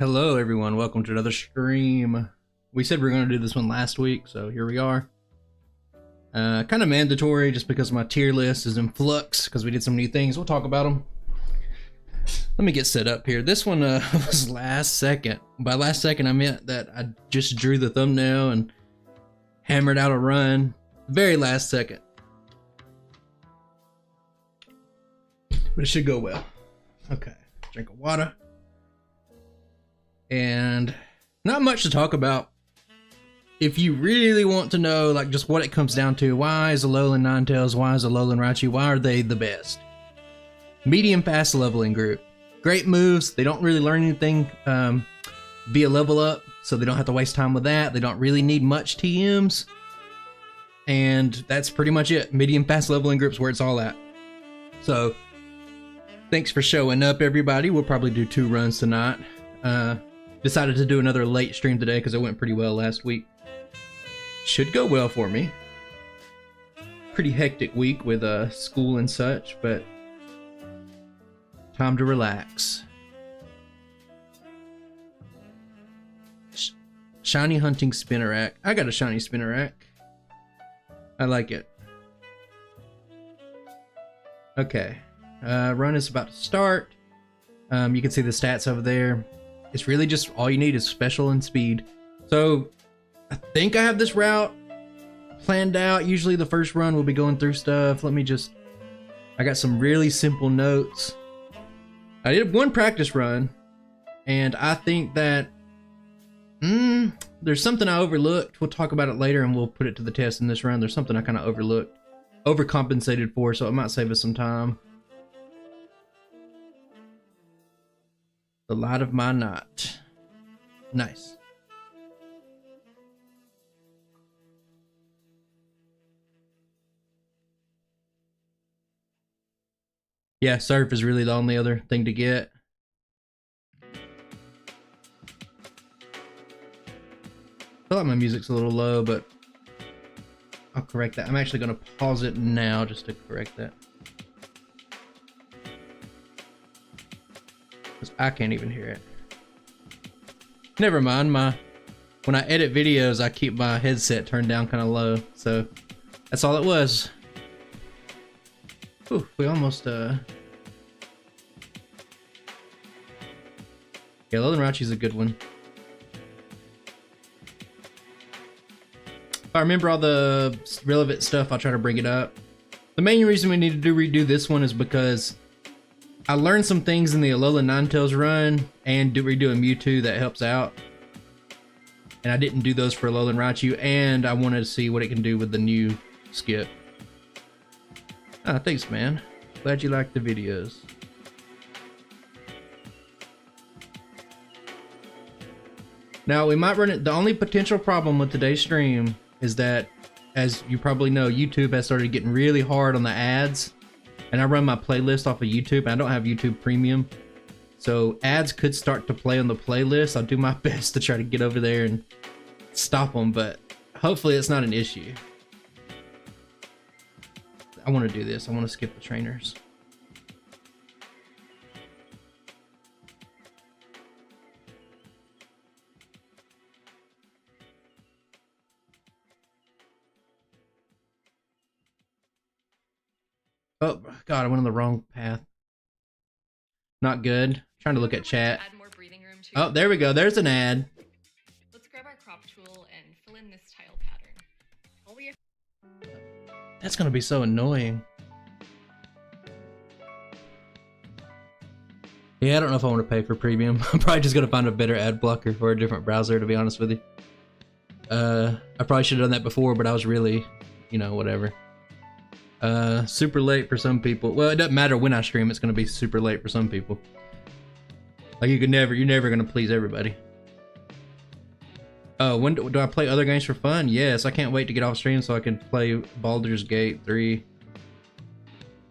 Hello everyone, welcome to another stream. We said we were going to do this one last week, so here we are. Kind of mandatory just because my tier list is in flux because we did some new things. We'll talk about them. Let me get set up here. This one was last second. By last second I meant that I just drew the thumbnail and hammered out a run. Very last second. But it should go well. Okay, drink of water. And not much to talk about. If you really want to know like just what it comes down to, why is Alolan Ninetales, why is Alolan Raichu, why are they the best? Medium fast leveling group. Great moves, they don't really learn anything via level up, so they don't have to waste time with that. They don't really need much TMs. And that's pretty much it. Medium fast leveling group's where it's all at. So, thanks for showing up everybody. We'll probably do 2 runs tonight. Decided to do another late stream today because it went pretty well last week. Should go well for me. Pretty hectic week with school and such, but time to relax. Shiny hunting Spinnerack. I got a shiny Spinnerack. I like it. Okay, run is about to start. You can see the stats over there. It's really just all you need is special and speed. So I think I have this route planned out. Usually the first run will be going through stuff. I got some really simple notes. I did 1 practice run and I think that there's something I overlooked. We'll talk about it later and we'll put it to the test in this run. There's something I kind of overlooked, overcompensated for, so it might save us some time. The light of my knot. Nice. Yeah, surf is really the only other thing to get. I feel like my music's a little low, but I'll correct that. I'm actually going to pause it now just to correct that. I can't even hear it. Never mind, when I edit videos I keep my headset turned down kind of low, so that's all it was. Ooh, we almost yeah, Alolan Raichu's a good one. If I remember all the relevant stuff, I'll try to bring it up. The main reason we need to redo this one is because I learned some things in the Alolan Ninetales run and redo a Mewtwo that helps out. And I didn't do those for Alolan Raichu, and I wanted to see what it can do with the new skip. Ah, thanks man. Glad you liked the videos. Now we might run it. The only potential problem with today's stream is that, as you probably know, YouTube has started getting really hard on the ads. And I run my playlist off of YouTube. I don't have YouTube Premium, so ads could start to play on the playlist. I'll do my best to try to get over there and stop them, but hopefully it's not an issue. I want to do this. I want to skip the trainers. Oh god, I went on the wrong path. Not good. Trying to look at chat. Add more breathing room Oh, there we go. There's an ad. Let's grab our crop tool and fill in this tile pattern. All we have... That's gonna be so annoying. Yeah, I don't know if I want to pay for premium. I'm probably just gonna find a better ad blocker for a different browser, to be honest with you. I probably should have done that before, but I was really, you know, whatever. Super late for some people. Well, it doesn't matter when I stream, it's gonna be super late for some people. Like you're never gonna please everybody. Oh, when do I play other games for fun? Yes, I can't wait to get off stream so I can play Baldur's Gate 3.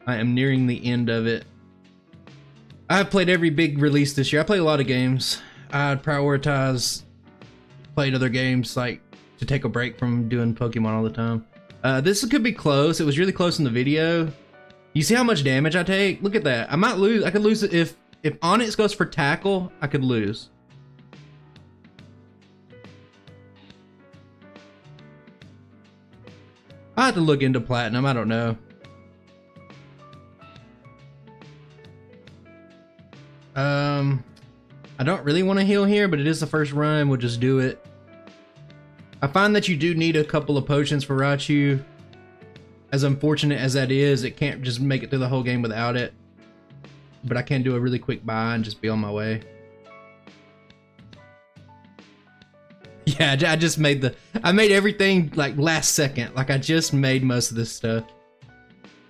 I am nearing the end of it. I've played every big release this year. I play a lot of games. I'd prioritize playing other games, like to take a break from doing Pokemon all the time. This could be close. It was really close in the video. You see how much damage I take? Look at that. I might lose. I could lose it if Onyx goes for tackle. I could lose. I'll have to look into platinum. I don't know. I don't really want to heal here, but it is the first run. We'll just do it. I find that you do need a couple of potions for Raichu. As unfortunate as that is, it can't just make it through the whole game without it. But I can do a really quick buy and just be on my way. Yeah, I just made I made everything like last second. Like I just made most of this stuff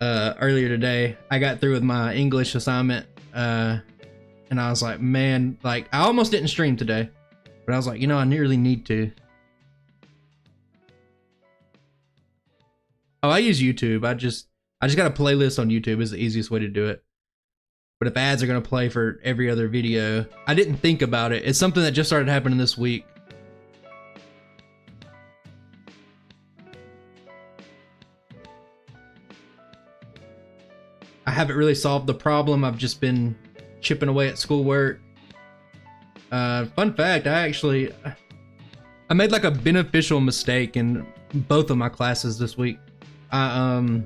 earlier today. I got through with my English assignment and I was like, man, like I almost didn't stream today, but I was like, you know, I nearly need to. Oh, I use YouTube. I just got a playlist on YouTube is the easiest way to do it. But if ads are gonna play for every other video, I didn't think about it. It's something that just started happening this week. I haven't really solved the problem. I've just been chipping away at schoolwork. Fun fact, I made like a beneficial mistake in both of my classes this week. I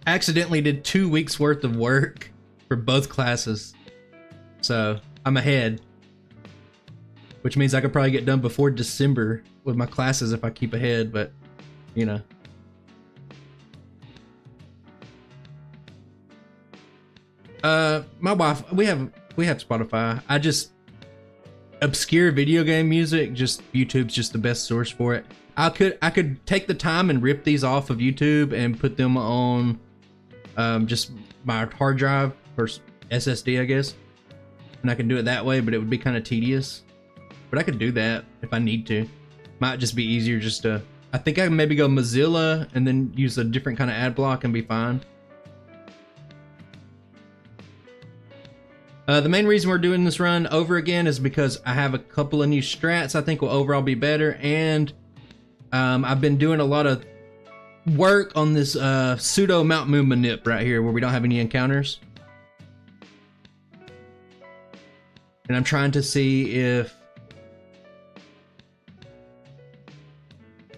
accidentally did 2 weeks worth of work for both classes. So I'm ahead, which means I could probably get done before December with my classes if I keep ahead, but you know. My wife, we have Spotify. I just obscure video game music, just YouTube's just the best source for it. I could take the time and rip these off of YouTube and put them on just my hard drive or SSD, I guess. And I can do it that way, but it would be kind of tedious. But I could do that if I need to. Might just be easier just to, I think I can maybe go Mozilla and then use a different kind of ad block and be fine. The main reason we're doing this run over again is because I have a couple of new strats I think will overall be better, and I've been doing a lot of work on this pseudo Mount Moon manip right here where we don't have any encounters. And I'm trying to see if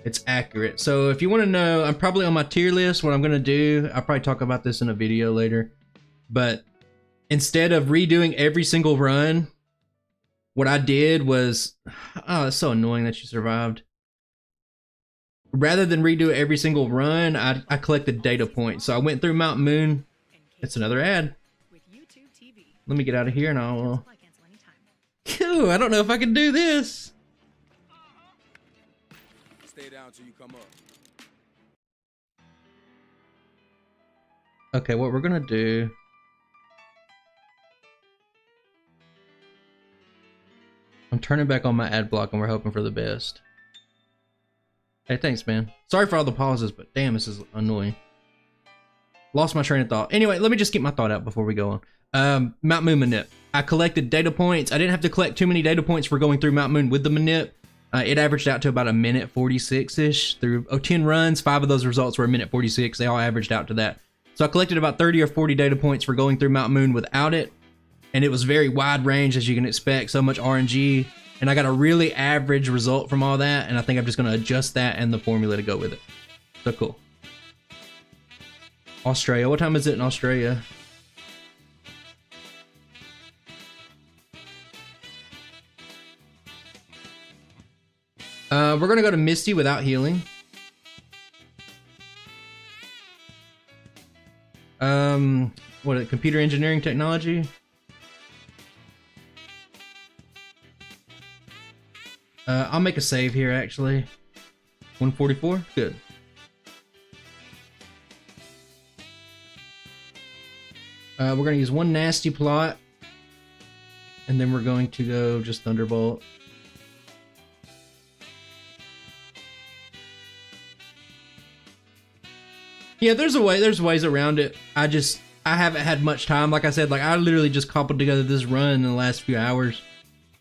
it's accurate. So if you want to know, I'm probably on my tier list. What I'm going to do, I'll probably talk about this in a video later, but instead of redoing every single run, what I did was, oh, it's so annoying that you survived. Rather than redo every single run, I collected data points. So I went through Mount Moon. It's another ad. Let me get out of here and I'll... Phew, I don't know if I can do this. Stay down till you come up. Okay, what we're gonna do... I'm turning back on my ad block and we're hoping for the best. Hey, thanks, man. Sorry for all the pauses, but damn, this is annoying. Lost my train of thought. Anyway, let me just get my thought out before we go on. Mount Moon manip. I collected data points. I didn't have to collect too many data points for going through Mount Moon with the manip. It averaged out to about a minute 46-ish through 10 runs. 5 of those results were a minute 46. They all averaged out to that. So I collected about 30 or 40 data points for going through Mount Moon without it. And it was very wide range, as you can expect, so much RNG. And I got a really average result from all that. And I think I'm just going to adjust that and the formula to go with it. So cool. Australia. What time is it in Australia? We're going to go to Misty without healing. What is it? Computer engineering technology? I'll make a save here, actually. 144? Good. We're going to use one nasty plot. And then we're going to go just Thunderbolt. Yeah, there's ways around it. I haven't had much time. Like I said, like I literally just cobbled together this run in the last few hours.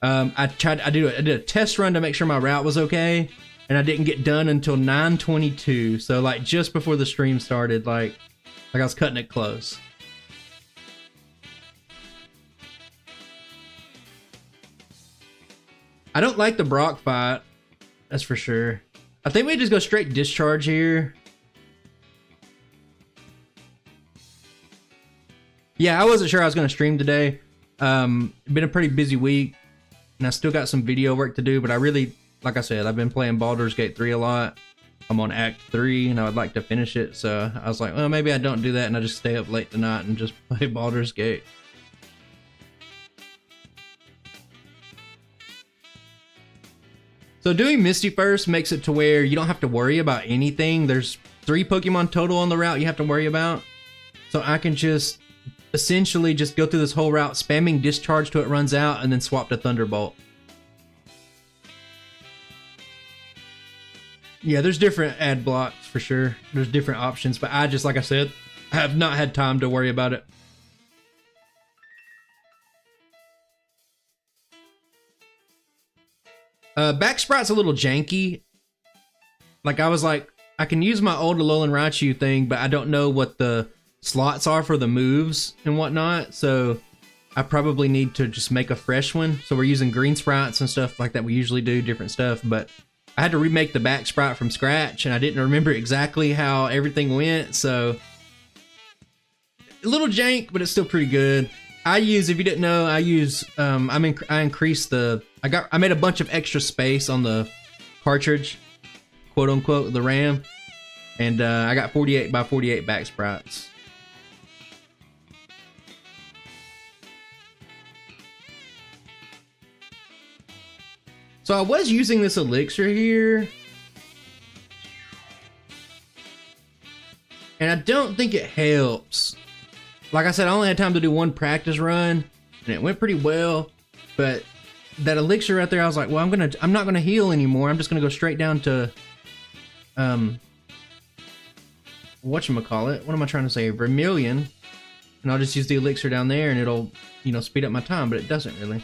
I did a test run to make sure my route was okay, and I didn't get done until 9:22. So like just before the stream started, like I was cutting it close. I don't like the Brock fight, that's for sure. I think we just go straight discharge here. Yeah, I wasn't sure I was going to stream today. Been a pretty busy week, and I still got some video work to do, but I really, like I said, I've been playing Baldur's Gate 3 a lot. I'm on Act 3, and I would like to finish it, so I was like, well, maybe I don't do that, and I just stay up late tonight and just play Baldur's Gate. So doing Misty first makes it to where you don't have to worry about anything. There's 3 Pokemon total on the route you have to worry about. So I can just essentially just go through this whole route, spamming Discharge till it runs out, and then swap to Thunderbolt. Yeah, there's different ad blocks for sure. There's different options, but I just, like I said, I have not had time to worry about it. Back Sprite's a little janky. Like, I was like, I can use my old Alolan Raichu thing, but I don't know what the slots are for the moves and whatnot, so I probably need to just make a fresh one. So we're using green sprites and stuff like that. We usually do different stuff, but I had to remake the Back Sprite from scratch, and I didn't remember exactly how everything went, so a little jank, but it's still pretty good. I use, if you didn't know, I use, I increased the, I made a bunch of extra space on the cartridge, quote unquote, the RAM, and I got 48 by 48 back sprites. So I was using this elixir here, and I don't think it helps. Like I said, I only had time to do one practice run, and it went pretty well, but that elixir right there, I was like, well, I'm not gonna heal anymore. I'm just gonna go straight down to whatchamacallit? What am I trying to say? Vermilion, and I'll just use the elixir down there, and it'll, you know, speed up my time, but it doesn't really.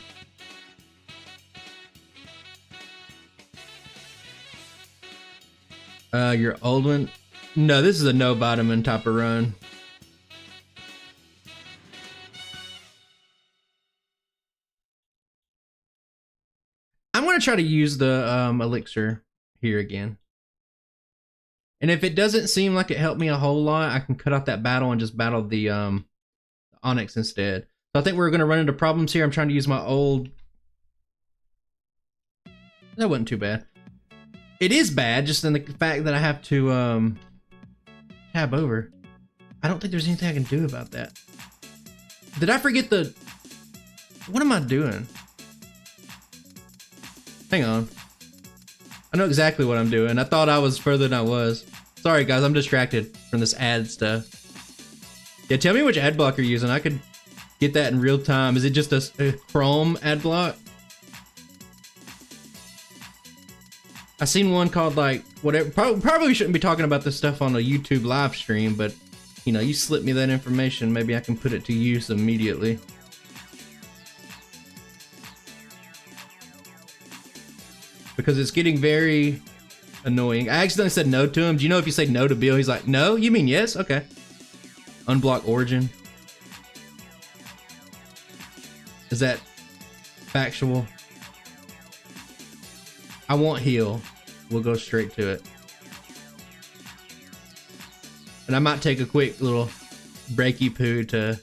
Your old one? No, this is a no vitamin type of run. I'm gonna try to use the elixir here again. And if it doesn't seem like it helped me a whole lot, I can cut out that battle and just battle the Onyx instead. So I think we're gonna run into problems here. I'm trying to use my old... That wasn't too bad. It is bad, just in the fact that I have to tab over. I don't think there's anything I can do about that. Did I forget the... What am I doing? Hang on. I know exactly what I'm doing. I thought I was further than I was. Sorry guys, I'm distracted from this ad stuff. Yeah, tell me which ad block you're using. I could get that in real time. Is it just a Chrome ad block? I seen one called like whatever. Probably shouldn't be talking about this stuff on a YouTube live stream, but you know, you slip me that information, maybe I can put it to use immediately. Because it's getting very annoying. I accidentally said no to him. Do you know if you say no to Bill, he's like, no? You mean yes? Okay. Unblock Origin. Is that factual? I won't heal. We'll go straight to it. And I might take a quick little breaky poo to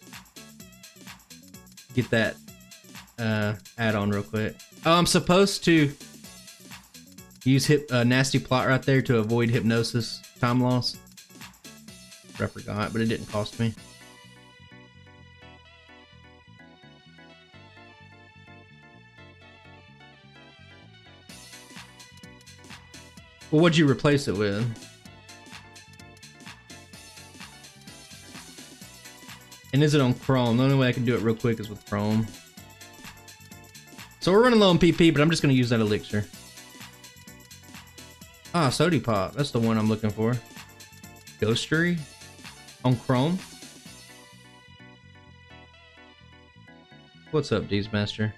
get that add-on real quick. Oh, I'm supposed to use nasty plot right there to avoid hypnosis time loss. I forgot, but it didn't cost me. Well, what'd you replace it with? And is it on Chrome? The only way I can do it real quick is with Chrome. So we're running low on PP, but I'm just gonna use that elixir. Ah, Sody Pop. That's the one I'm looking for. Ghostery on Chrome. What's up, D's Master?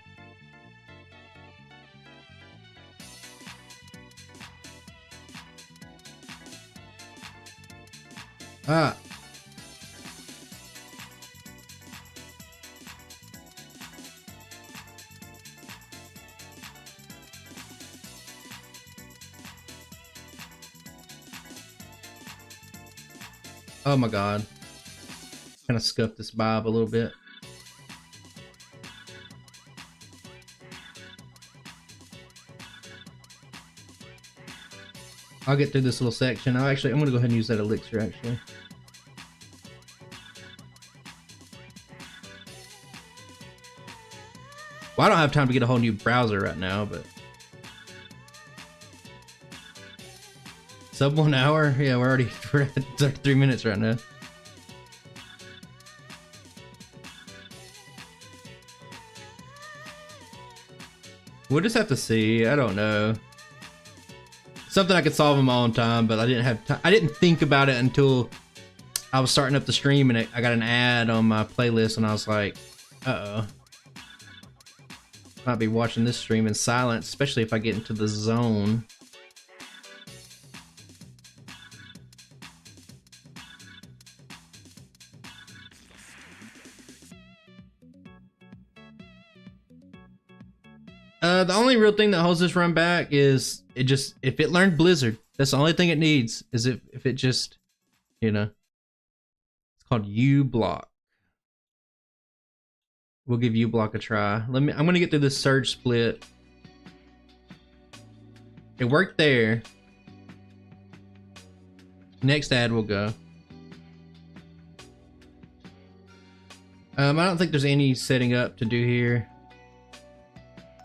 Ah. Oh my god. Kind of scuff this bob a little bit. I'll get through this little section. I'm gonna go ahead and use that elixir actually. Well, I don't have time to get a whole new browser right now, but sub 1 hour? Yeah, we're at 3 minutes right now. We'll just have to see. I don't know. Something I could solve in my own time, but I didn't have time. I didn't think about it until I was starting up the stream and I got an ad on my playlist and I was like, uh-oh. Might be watching this stream in silence, especially if I get into the zone. The only real thing that holds this run back is if it learned Blizzard. That's the only thing it needs, is if it just, you know. It's called U-Block. We'll give U-Block a try. I'm gonna get through this surge split. It worked there. Next ad will go. I don't think there's any setting up to do here.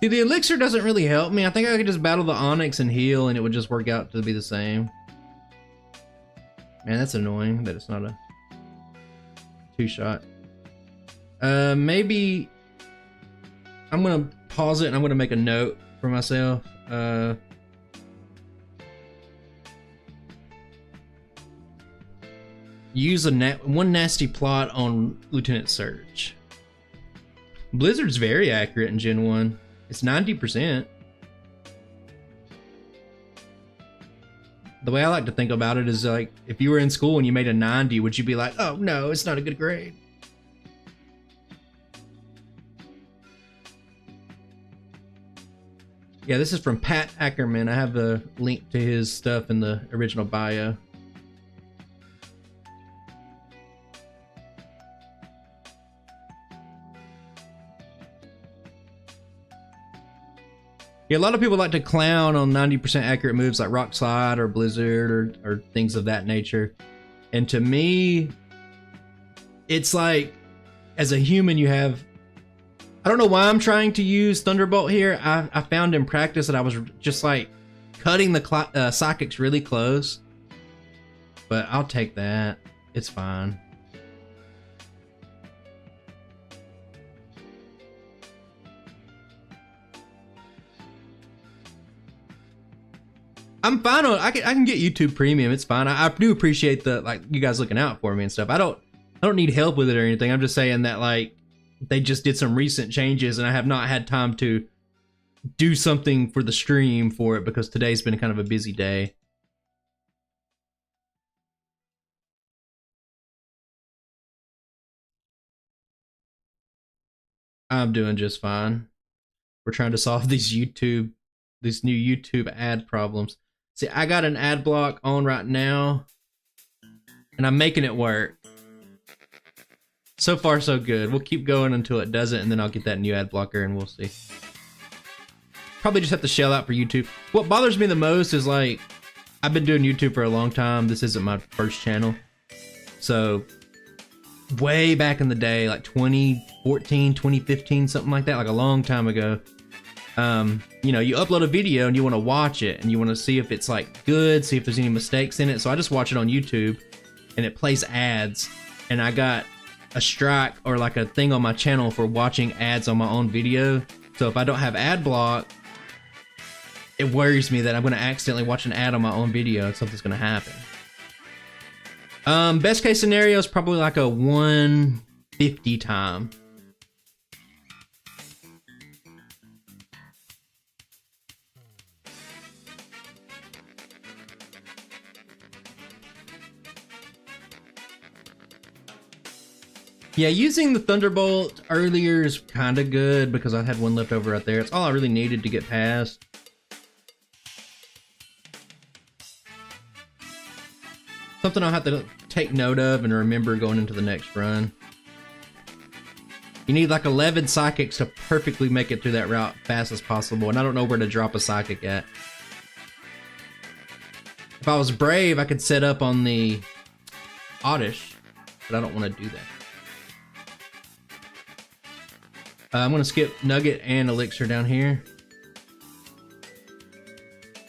See, the elixir doesn't really help me. I think I could just battle the Onyx and heal and it would just work out to be the same. Man, that's annoying that it's not a 2-shot. Maybe I'm gonna pause it and I'm gonna make a note for myself. Use one nasty plot on Lieutenant Surge. Blizzard's very accurate in Gen 1. It's 90%. The way I like to think about it is like, if you were in school and you made a 90, would you be like, oh no, it's not a good grade? Yeah, this is from Pat Ackerman. I have a link to his stuff in the original bio. Yeah, a lot of people like to clown on 90% accurate moves like Rock Slide or Blizzard or things of that nature. And to me, it's like, as a human, you have... I don't know why I'm trying to use Thunderbolt here. I found in practice that I was just like cutting the psychics really close. But I'll take that. It's fine. I'm fine on. I can get YouTube Premium. It's fine. I do appreciate the you guys looking out for me and stuff. I don't need help with it or anything. I'm just saying that like they just did some recent changes and I have not had time to do something for the stream for it because today's been kind of a busy day. I'm doing just fine. We're trying to solve these new YouTube ad problems. See, I got an ad block on right now, and I'm making it work. So far, so good. We'll keep going until it doesn't, and then I'll get that new ad blocker, and we'll see. Probably just have to shell out for YouTube. What bothers me the most is, like, I've been doing YouTube for a long time. This isn't my first channel. So, way back in the day, like 2014, 2015, something like that, like a long time ago, you know, you upload a video and you want to watch it and you want to see if it's like good, see if there's any mistakes in it. So I just watch it on YouTube and it plays ads, and I got a strike or like a thing on my channel for watching ads on my own video. So if I don't have ad block, it worries me that I'm going to accidentally watch an ad on my own video and something's going to happen. Best case scenario is probably like a 150 time. Yeah, using the Thunderbolt earlier is kind of good because I had one left over right there. It's all I really needed to get past. Something I'll have to take note of and remember going into the next run. You need like 11 psychics to perfectly make it through that route fast as possible, and I don't know where to drop a psychic at. If I was brave, I could set up on the Oddish, but I don't want to do that. I'm gonna skip Nugget and Elixir down here.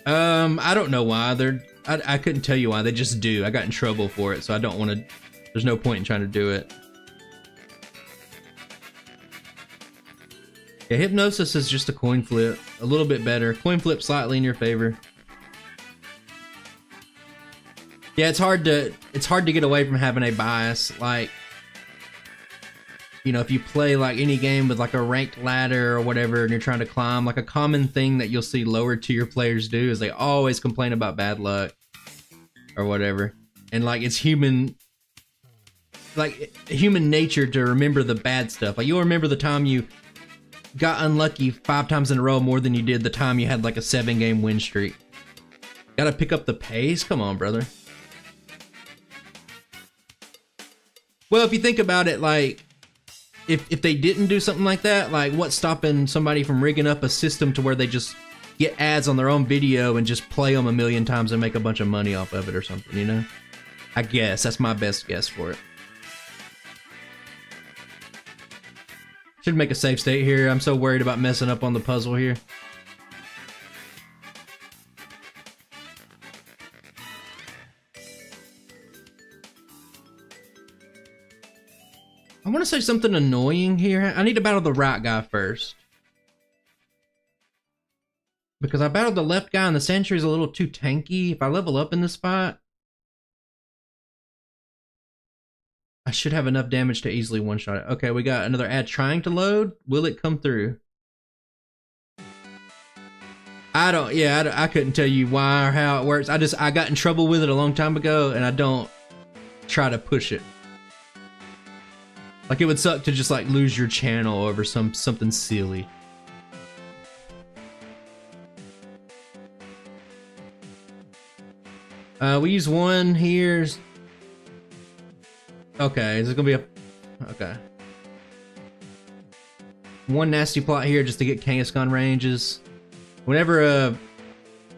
I don't know why I couldn't tell you why. They just do. I got in trouble for it, so I don't want to. There's no point in trying to do it. Yeah, Hypnosis is just a coin flip, a little bit better. Coin flip slightly in your favor. Yeah, it's hard to get away from having a bias. Like, you know, if you play like any game with like a ranked ladder or whatever, and you're trying to climb, like a common thing that you'll see lower tier players do is they always complain about bad luck or whatever. And like it's human nature to remember the bad stuff. Like you'll remember the time you got unlucky 5 times in a row more than you did the time you had like a 7-game win streak. Gotta pick up the pace? Come on, brother. Well, if you think about it, like, if they didn't do something like that, like, what's stopping somebody from rigging up a system to where they just get ads on their own video and just play them a million times and make a bunch of money off of it or something, you know? I guess. That's my best guess for it. Should make a safe state here. I'm so worried about messing up on the puzzle here. I want to say something annoying here. I need to battle the right guy first. Because I battled the left guy and the Sentry's a little too tanky. If I level up in this spot, I should have enough damage to easily one-shot it. Okay, we got another ad trying to load. Will it come through? I couldn't tell you why or how it works. I got in trouble with it a long time ago, and I don't try to push it. Like, it would suck to just like lose your channel over something silly. We use one here. Okay, is it gonna be a... Okay. One nasty plot here just to get Kangaskhan ranges. Whenever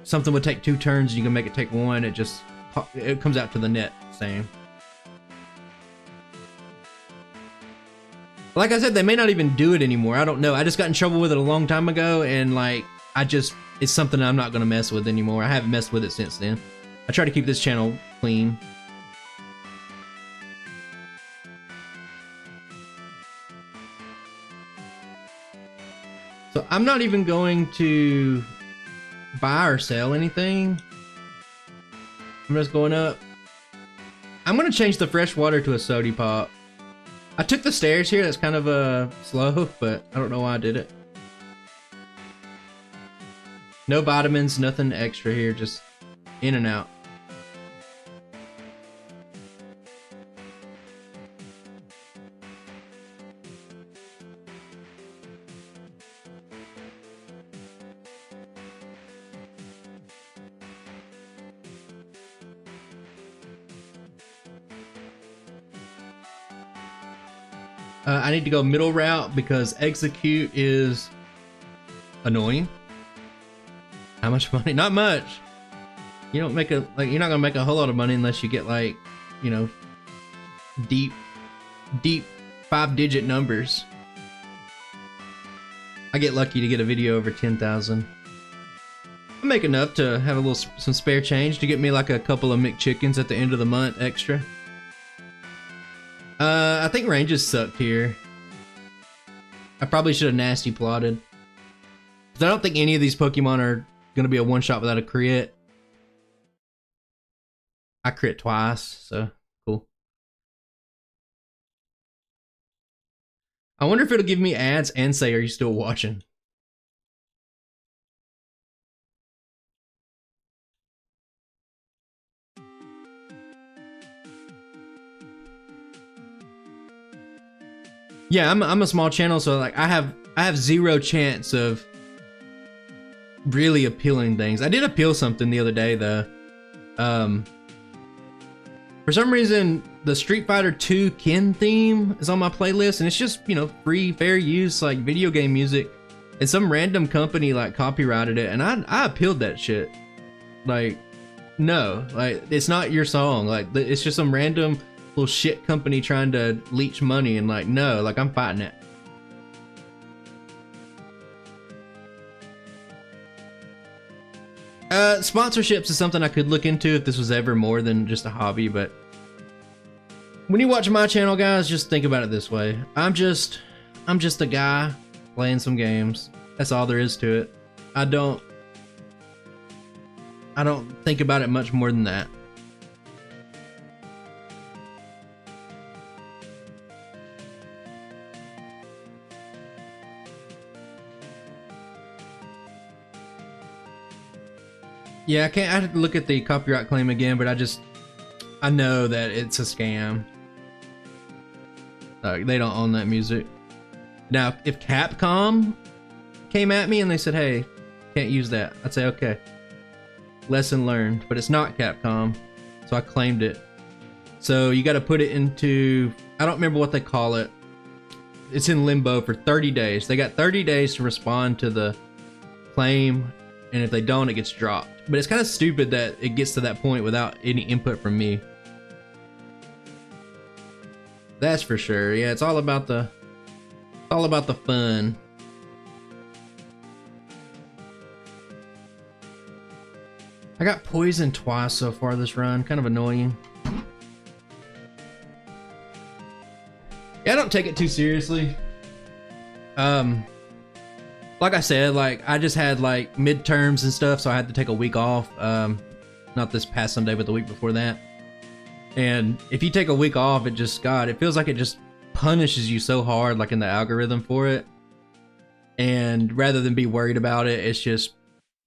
something would take 2 turns and you can make it take 1, it comes out to the net same. Like I said, they may not even do it anymore. I don't know. I just got in trouble with it a long time ago, and like, it's something I'm not gonna mess with anymore. I haven't messed with it since then. I try to keep this channel clean. So I'm not even going to buy or sell anything. I'm just going up. I'm gonna change the fresh water to a sody pop. I took the stairs here. That's kind of slow, but I don't know why I did it. No vitamins, nothing extra here, just in and out. I need to go middle route because execute is annoying. How much money? Not much. You don't make you're not gonna make a whole lot of money unless you get like, you know, deep 5-digit numbers. I get lucky to get a video over 10,000. I make enough to have some spare change to get me like a couple of McChickens at the end of the month extra. I think ranges sucked here. I probably should have nasty plotted. I don't think any of these Pokemon are gonna be a one-shot without a crit. I crit twice, so cool. I wonder if it'll give me ads and say, "Are you still watching?" Yeah, I'm a small channel, so like I have 0 chance of really appealing things. I did appeal something the other day though. For For some reason, the Street Fighter 2 Ken theme is on my playlist, and it's just, you know, free, fair use, like video game music. And some random company like copyrighted it, and I appealed that shit. Like, no, like it's not your song. Like it's just some random little shit company trying to leech money, and like, no, like I'm fighting it. Sponsorships is something I could look into if this was ever more than just a hobby, but when you watch my channel, guys, just think about it this way. I'm just a guy playing some games. That's all there is to it. I don't think about it much more than that. Yeah, I have to look at the copyright claim again, but I know that it's a scam. They don't own that music. Now, if Capcom came at me and they said, hey, can't use that, I'd say, okay, lesson learned. But it's not Capcom, so I claimed it. So you got to put it into, I don't remember what they call it. It's in limbo for 30 days. They got 30 days to respond to the claim, and if they don't, it gets dropped. But it's kind of stupid that it gets to that point without any input from me. That's for sure. Yeah, it's all about the fun. I got poisoned twice so far this run. Kind of annoying. Yeah, I don't take it too seriously. Like I said, like I just had like midterms and stuff, so I had to take a week off. Not this past Sunday, but the week before that. And if you take a week off, it just, God, it feels like it just punishes you so hard, like in the algorithm for it. And rather than be worried about it, it's just,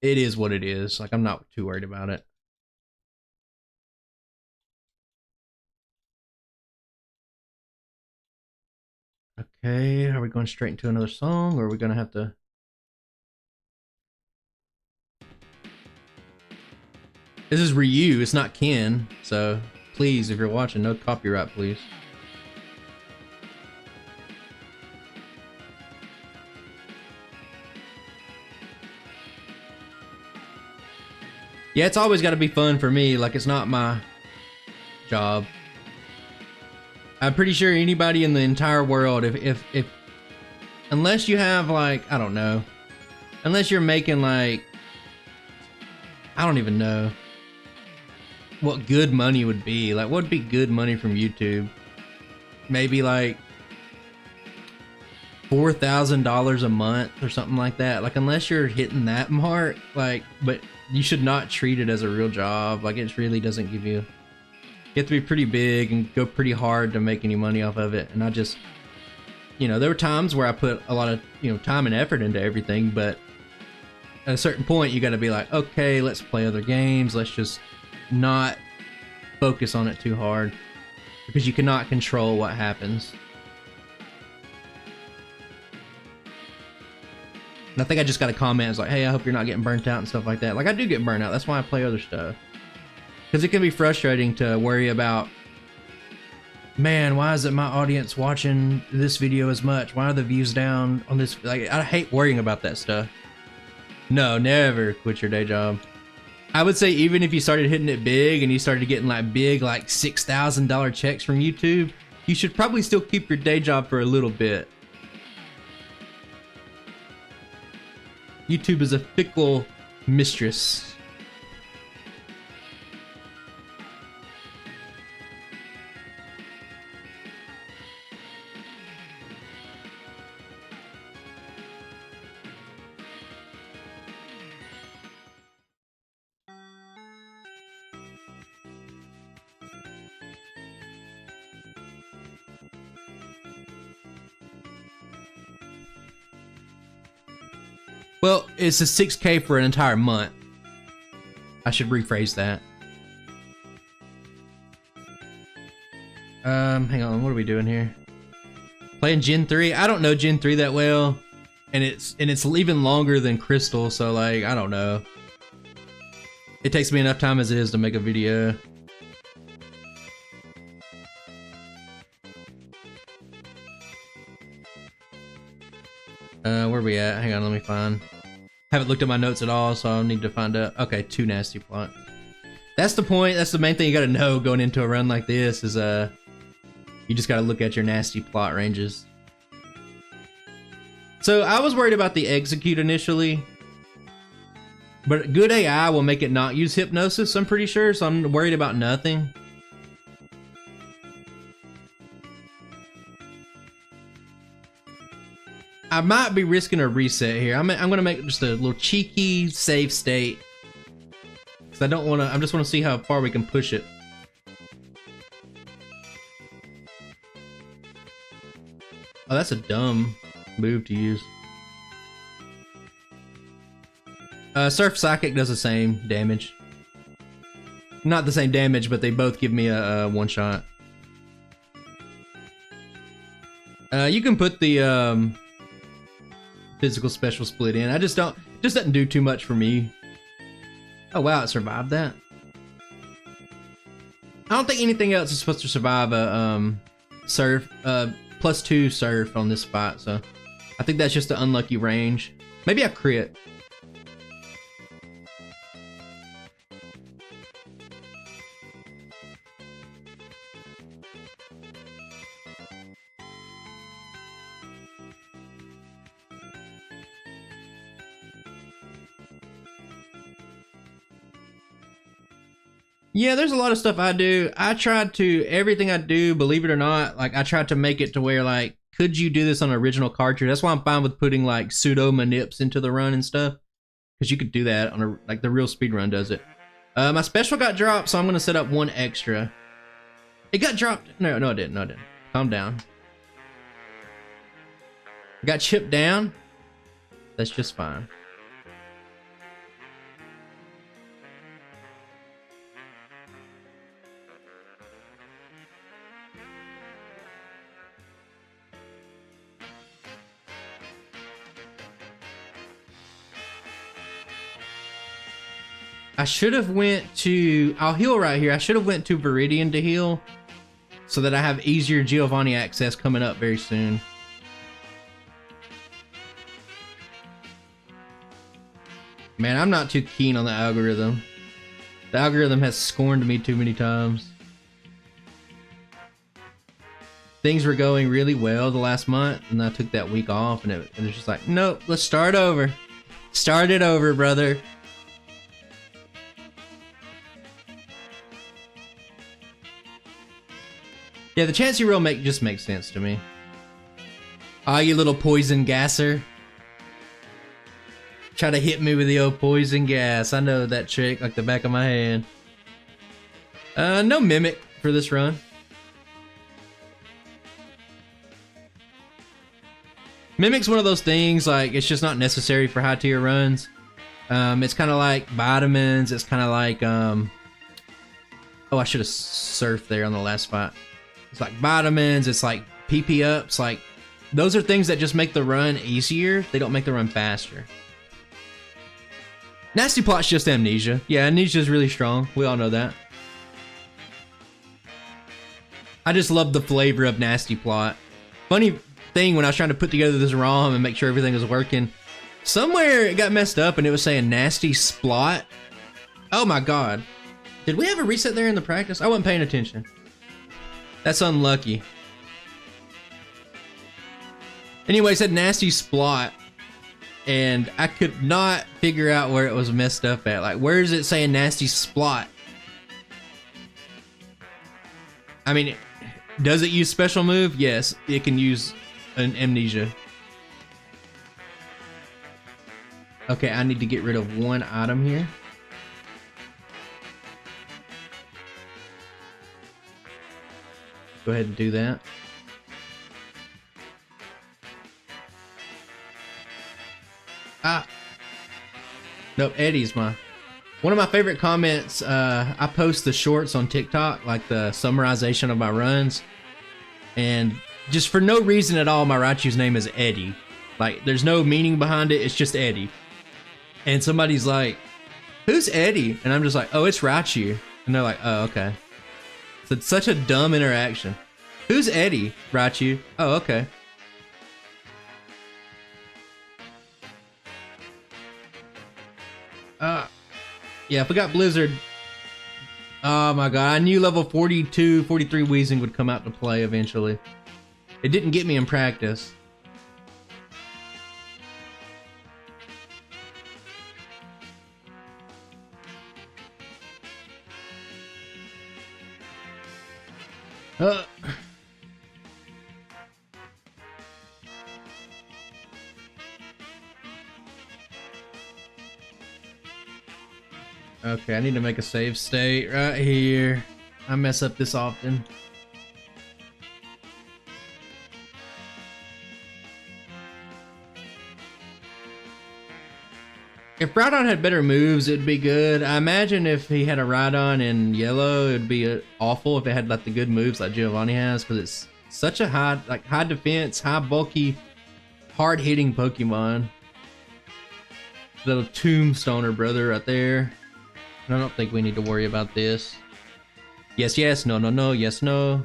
it is what it is. Like I'm not too worried about it. Okay, are we going straight into another song, or are we gonna have to? This is Ryu, it's not Ken, so please, if you're watching, no copyright, please. Yeah, it's always got to be fun for me, like it's not my job. I'm pretty sure anybody in the entire world, if unless you have like, I don't know, unless you're making like, I don't even know what good money would be. Like, what would be good money from YouTube? Maybe like $4,000 a month or something like that. Like, unless you're hitting that mark, like, but you should not treat it as a real job. Like, it really doesn't give you. You have to be pretty big and go pretty hard to make any money off of it. And I just, you know, there were times where I put a lot of, you know, time and effort into everything, but at a certain point, you got to be like, okay, let's play other games. Let's just not focus on it too hard, because you cannot control what happens. And I think I just got a comment. It's like, hey, I hope you're not getting burnt out and stuff like that. Like, I do get burnt out. That's why I play other stuff. Because it can be frustrating to worry about, man, why isn't my audience watching this video as much? Why are the views down on this? Like, I hate worrying about that stuff. No, never quit your day job. I would say even if you started hitting it big and you started getting like big, like $6,000 checks from YouTube, you should probably still keep your day job for a little bit. YouTube is a fickle mistress. Well, it's a 6K for an entire month. I should rephrase that. Hang on, what are we doing here? Playing Gen 3? I don't know Gen 3 that well. And it's even longer than Crystal, so like, I don't know. It takes me enough time as it is to make a video. we at? Hang on, let me find. Haven't looked at my notes at all, so I'll need to find out. Okay, 2 nasty plot. That's the point. That's the main thing you gotta know going into a run like this is you just gotta look at your nasty plot ranges. So I was worried about the execute initially, but good AI will make it not use hypnosis, I'm pretty sure, so I'm worried about nothing. I might be risking a reset here. I'm gonna make just a little cheeky save state. Cause I don't wanna, I just wanna see how far we can push it. Oh, that's a dumb move to use. Surf Psychic does the same damage. Not the same damage, but they both give me a one shot. You can put the physical special split in. I just don't, it just doesn't do too much for me. Oh wow, it survived that. I don't think anything else is supposed to survive a surf, +2 surf on this fight, so I think that's just an unlucky range. Maybe a crit. Yeah, there's a lot of stuff I do. I tried to, everything I do, believe it or not, like I tried to make it to where like, could you do this on an original cartridge? That's why I'm fine with putting like pseudo manips into the run and stuff. Because you could do that on a, like the real speedrun does it. My special got dropped, so I'm going to set up 1 extra. It got dropped. No, it didn't. No, it didn't. Calm down. It got chipped down. That's just fine. I should have went to, I'll heal right here. I should have went to Viridian to heal so that I have easier Giovanni access coming up very soon. Man, I'm not too keen on the algorithm. The algorithm has scorned me too many times. Things were going really well the last month, and I took that week off, and it was just like, nope, let's start over. Start it over, brother. Yeah, the Chansey roll just makes sense to me. Ah, you little poison gasser. Try to hit me with the old poison gas. I know that trick like the back of my hand. No Mimic for this run. Mimic's one of those things, like, it's just not necessary for high tier runs. It's kind of like vitamins. It's kind of like, oh, I should have surfed there on the last fight. It's like vitamins, it's like PP ups, like those are things that just make the run easier. They don't make the run faster. Nasty Plot's just Amnesia. Yeah, Amnesia is really strong. We all know that. I just love the flavor of Nasty Plot. Funny thing, when I was trying to put together this ROM and make sure everything was working, somewhere it got messed up and it was saying Nasty Splot. Oh my god. Did we have a reset there in the practice? I wasn't paying attention. That's unlucky. Anyway, it said Nasty Splot, and I could not figure out where it was messed up at. Like, where is it saying Nasty Splot? I mean, does it use special move? Yes, it can use an Amnesia. Okay, I need to get rid of 1 item here. Go ahead and do that. Ah. Nope, Eddie's one of my favorite comments. I post the shorts on TikTok, like the summarization of my runs. And just for no reason at all, my Raichu's name is Eddie. Like, there's no meaning behind it, it's just Eddie. And somebody's like, who's Eddie? And I'm just like, oh, it's Raichu. And they're like, oh, okay. So it's such a dumb interaction. Who's Eddie? Raichu. Oh, okay. Yeah, if we got Blizzard... Oh my god, I knew level 42, 43 Weezing would come out to play eventually. It didn't get me in practice. Okay, I need to make a save state right here. I mess up this often. If Rhydon had better moves, it'd be good. I imagine if he had a Rhydon in yellow, it'd be awful if it had like the good moves like Giovanni has, because it's such a high defense, high bulky, hard hitting Pokemon. Little tombstoner brother right there. I don't think we need to worry about this. Yes, yes, no, no, no, yes, no.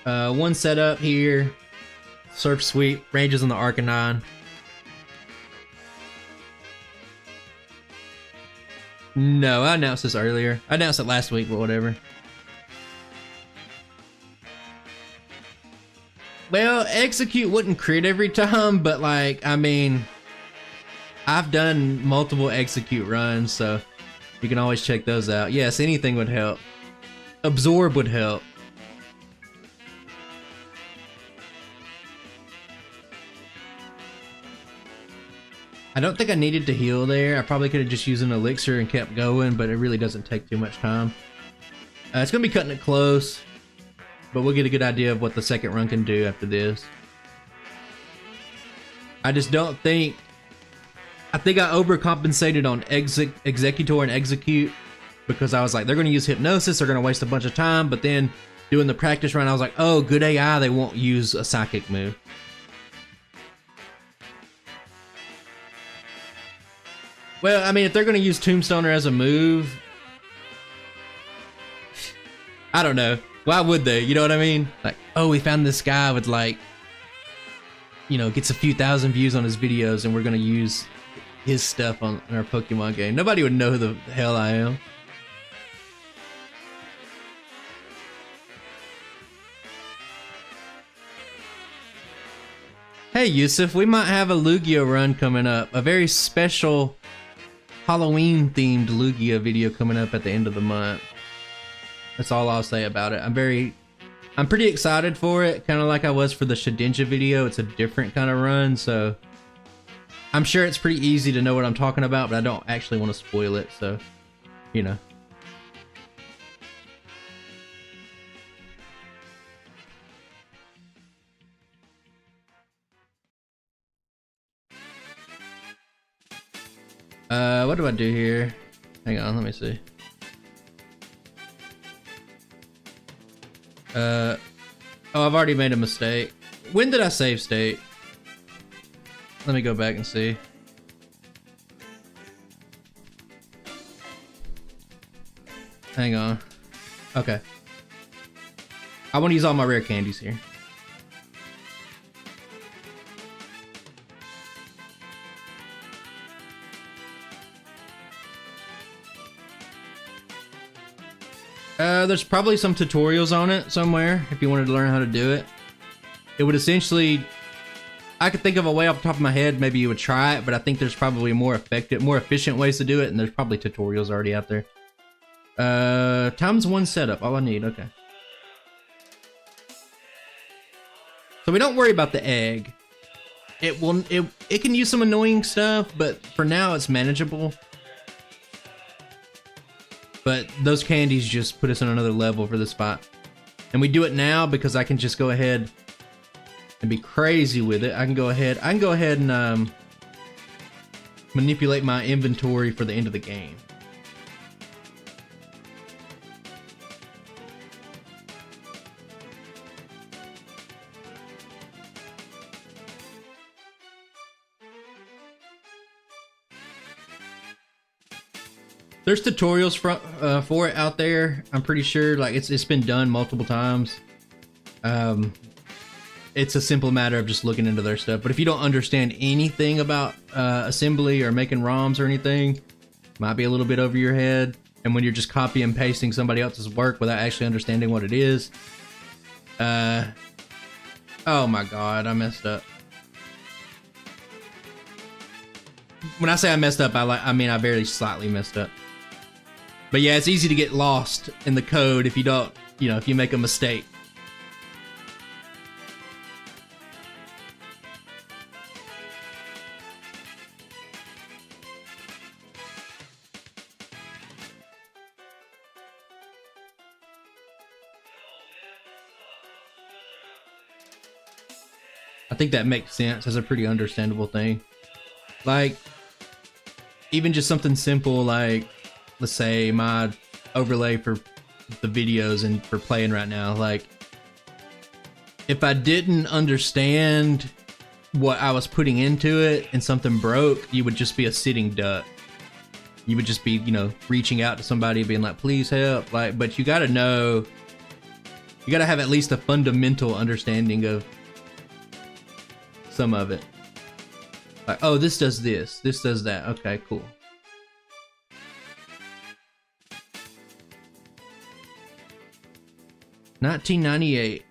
One setup here. Surf Sweep, ranges on the Arcanine. No, I announced this earlier. I announced it last week, but whatever. Well, execute wouldn't crit every time, but like, I mean, I've done multiple execute runs, so you can always check those out. Yes, anything would help. Absorb would help. I don't think I needed to heal there. I probably could have just used an elixir and kept going, but it really doesn't take too much time. It's going to be cutting it close, but we'll get a good idea of what the second run can do after this. I just don't think... I think I overcompensated on Executor and Execute, because I was like, they're going to use Hypnosis, they're going to waste a bunch of time, but then doing the practice run, I was like, oh, good AI, they won't use a Psychic move. Well, I mean, if they're going to use Tombstoner as a move, I don't know. Why would they? You know what I mean? Like, oh, we found this guy with like, you know, gets a few thousand views on his videos and we're going to use his stuff on our Pokemon game. Nobody would know who the hell I am. Hey, Yusuf, we might have a Lugia run coming up. A very special Halloween-themed Lugia video coming up at the end of the month. That's all I'll say about it. I'm pretty excited for it, kind of like I was for the Shedinja video. It's a different kind of run, so I'm sure it's pretty easy to know what I'm talking about, but I don't actually want to spoil it, so, you know. What do I do here? Hang on, let me see. Oh, I've already made a mistake. When did I save state? Let me go back and see. Hang on. Okay. I want to use all my rare candies here. There's probably some tutorials on it somewhere if you wanted to learn how to do it. It would essentially... I could think of a way off the top of my head, maybe you would try it, but I think there's probably more effective, more efficient ways to do it, and there's probably tutorials already out there. Times one setup, all I need, okay. So we don't worry about the egg. It can use some annoying stuff, but for now it's manageable. But those candies just put us on another level for this fight. And we do it now because I can just go ahead and be crazy with it. I can go ahead and manipulate my inventory for the end of the game. There's tutorials for it out there. I'm pretty sure, like it's been done multiple times. It's a simple matter of just looking into their stuff. But if you don't understand anything about assembly or making ROMs or anything, Might be a little bit over your head. And when you're just copy and pasting somebody else's work without actually understanding what it is. Oh my god, I messed up. When I say I messed up, I mean I very slightly messed up. But yeah, it's easy to get lost in the code if you don't, you know, if you make a mistake. I think that makes sense as a pretty understandable thing. Like, even just something simple like, let's say my overlay for the videos and for playing right now, like, if I didn't understand what I was putting into it and something broke, you would just be a sitting duck. You would just be, you know, reaching out to somebody being like, please help. Like, but you gotta know, you gotta have at least a fundamental understanding of some of it. Like, oh, this does this does that. Okay, cool. $19.98.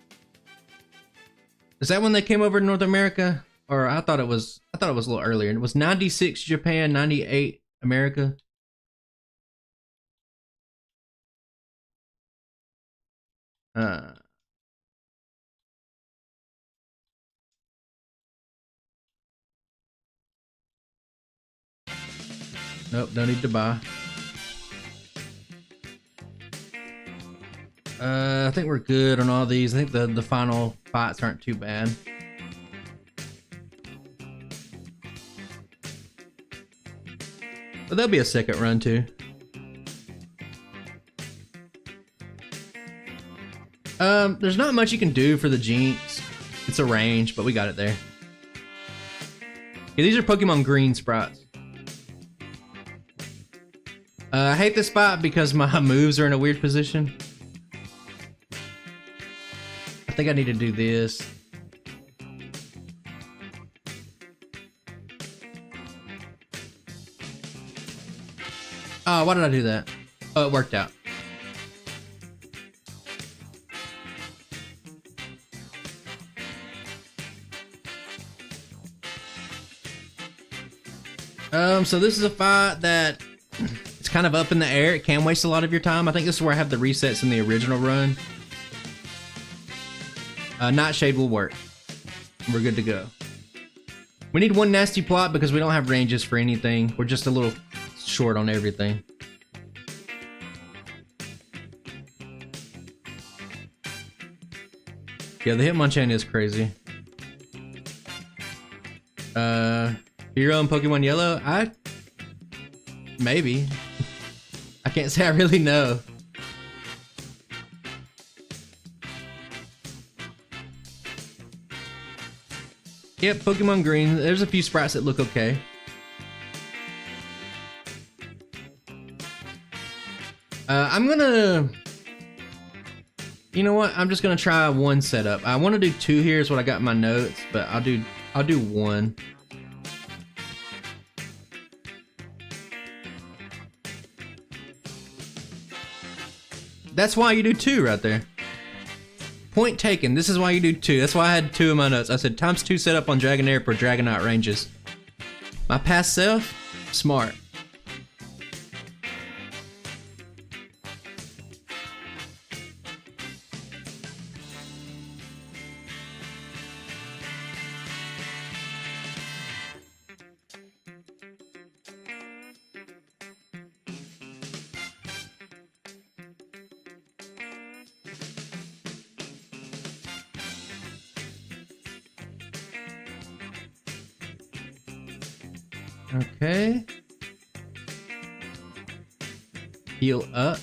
Is that when they came over to North America? Or I thought it was a little earlier. It was 96 Japan, 98 America. Nope, don't need to buy. I think we're good on all these. I think the final fights aren't too bad. But there'll be a second run too. There's not much you can do for the Jinx. It's a range, but we got it there. Yeah, these are Pokemon Green sprites. I hate this spot because my moves are in a weird position. I think I need to do this. Oh, why did I do that? Oh, it worked out. So this is a fight that it's kind of up in the air. It can waste a lot of your time. I think this is where I have the resets in the original run. Nightshade will work. We're good to go. We need one nasty plot because we don't have ranges for anything. We're just a little short on everything. Yeah, the Hitmonchan is crazy. Hero in Pokemon Yellow? Maybe. I can't say I really know. Yep, Pokemon Green. There's a few sprites that look okay. I'm gonna... You know what? I'm just gonna try one setup. I want to do two here is what I got in my notes, but I'll do one. That's why you do two right there. Point taken. This is why you do two. That's why I had two in my notes. I said ×2 setup on Dragonair for Dragonite ranges. My past self, smart. Okay. Heal up.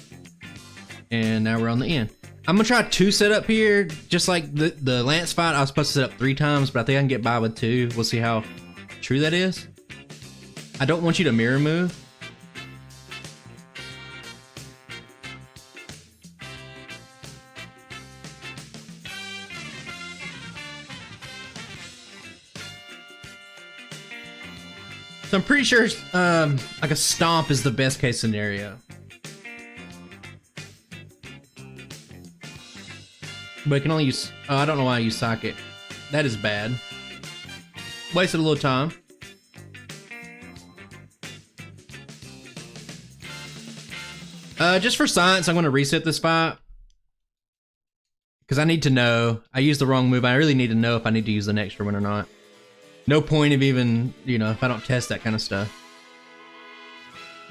And now we're on the end. I'm gonna try two setup here. Just like the Lance fight, I was supposed to set up 3 times, but I think I can get by with 2. We'll see how true that is. I don't want you to mirror move. So I'm pretty sure like a stomp is the best case scenario. But I can only use, oh, I don't know why I use socket. That is bad. Wasted a little time. Just for science, I'm going to reset this fight. Because I need to know. I used the wrong move. I really need to know if I need to use the extra one or not. No point of even, you know, if I don't test that kind of stuff.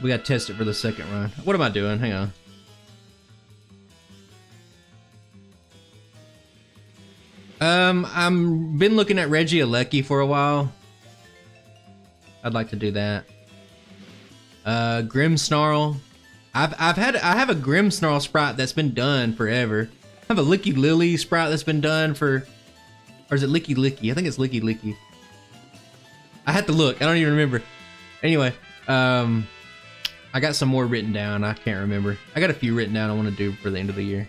We got to test it for the second run. What am I doing? Hang on. I'm been looking at Regieleki for a while. I'd like to do that. Grimmsnarl. I have a Grimmsnarl sprite that's been done forever. I have a Licky Lily sprite that's been done for, or is it Licky Licky? I think it's Licky Licky. I had to look. I don't even remember. Anyway, I got some more written down. I can't remember. I got a few written down I want to do for the end of the year.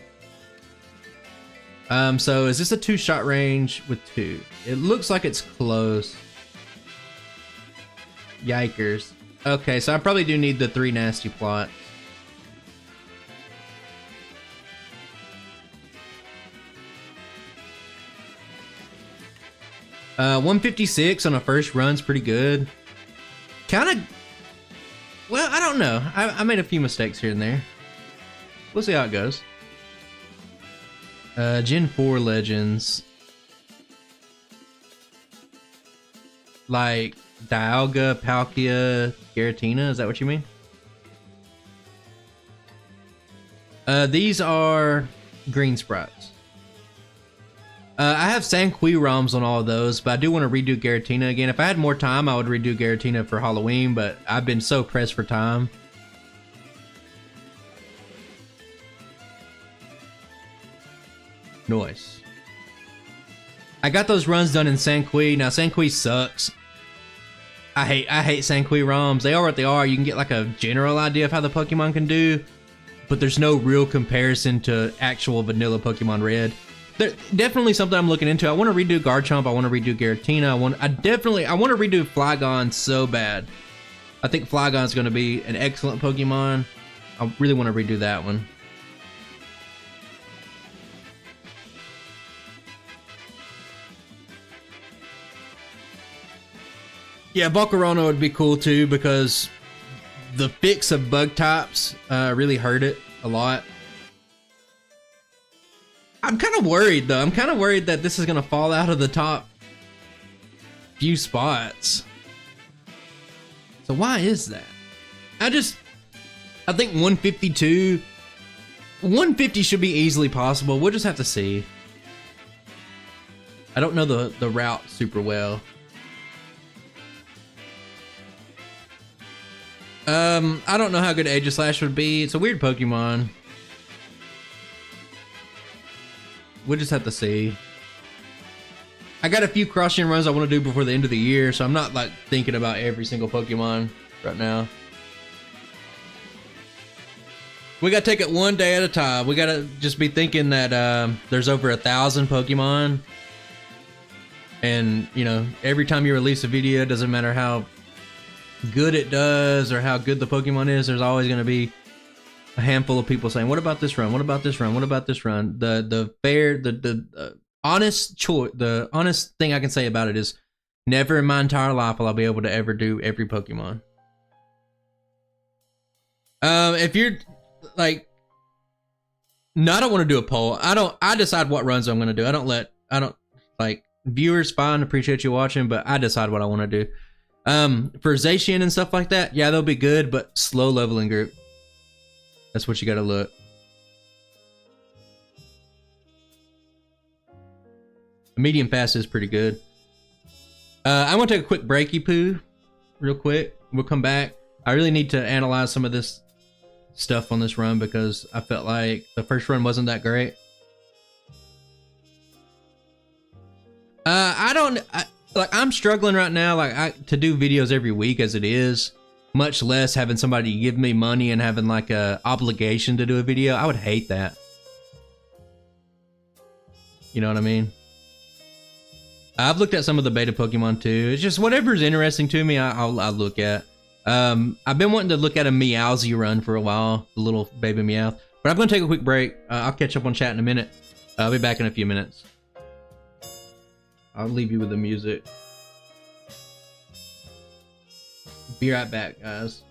So is this a 2-shot range with 2? It looks like it's close. Yikers. Okay, so I probably do need the 3 nasty plots. Uh, 156 on a first run's pretty good. Kinda, well, I don't know. I made a few mistakes here and there. We'll see how it goes. Gen 4 legends. Like Dialga, Palkia, Giratina, is that what you mean? These are green sprites. I have Sanquirams on all of those, but I do want to redo Giratina again. If I had more time, I would redo Giratina for Halloween, but I've been so pressed for time. Nice. I got those runs done in Sanqui. Now Sanqui sucks. I hate Sanquirams. They are what they are. You can get like a general idea of how the Pokemon can do, but there's no real comparison to actual vanilla Pokemon Red. They're definitely something I'm looking into. I want to redo Garchomp. I want to redo Giratina. I want to redo Flygon so bad. I think Flygon's going to be an excellent Pokemon. I really want to redo that one. Yeah, Volcarona would be cool too because the fix of bug types really hurt it a lot. I'm kind of worried though. I'm kind of worried that this is going to fall out of the top few spots. So why is that? I think 150 should be easily possible. We'll just have to see. I don't know the route super well. I don't know how good Aegislash would be. It's a weird Pokemon. We'll just have to see. I got a few cross-gen runs I want to do before the end of the year, so I'm not like thinking about every single Pokemon right now. We gotta take it one day at a time. We gotta just be thinking that there's over 1,000 Pokemon, and you know, every time you release a video, it doesn't matter how good it does or how good the Pokemon is, there's always going to be a handful of people saying, what about this run? What about this run? What about this run? The honest choice, the honest thing I can say about it is never in my entire life will I be able to ever do every Pokemon. If you're like, no, I don't want to do a poll. I decide what runs I'm going to do. I don't like viewers, fine, appreciate you watching, but I decide what I want to do. For Zacian and stuff like that, yeah, they'll be good, but slow leveling group. That's what you gotta look. Medium fast is pretty good. I'm gonna take a quick breaky poo, real quick. We'll come back. I really need to analyze some of this stuff on this run because I felt like the first run wasn't that great. I'm struggling right now, to do videos every week as it is, much less having somebody give me money and having like a obligation to do a video. I would hate that. You know what I mean? I've looked at some of the beta Pokemon too. It's just whatever's interesting to me, I'll look at. I've been wanting to look at a Meowsy run for a while, the little baby Meowth. But I'm going to take a quick break. I'll catch up on chat in a minute. I'll be back in a few minutes. I'll leave you with the music. Be right back, guys.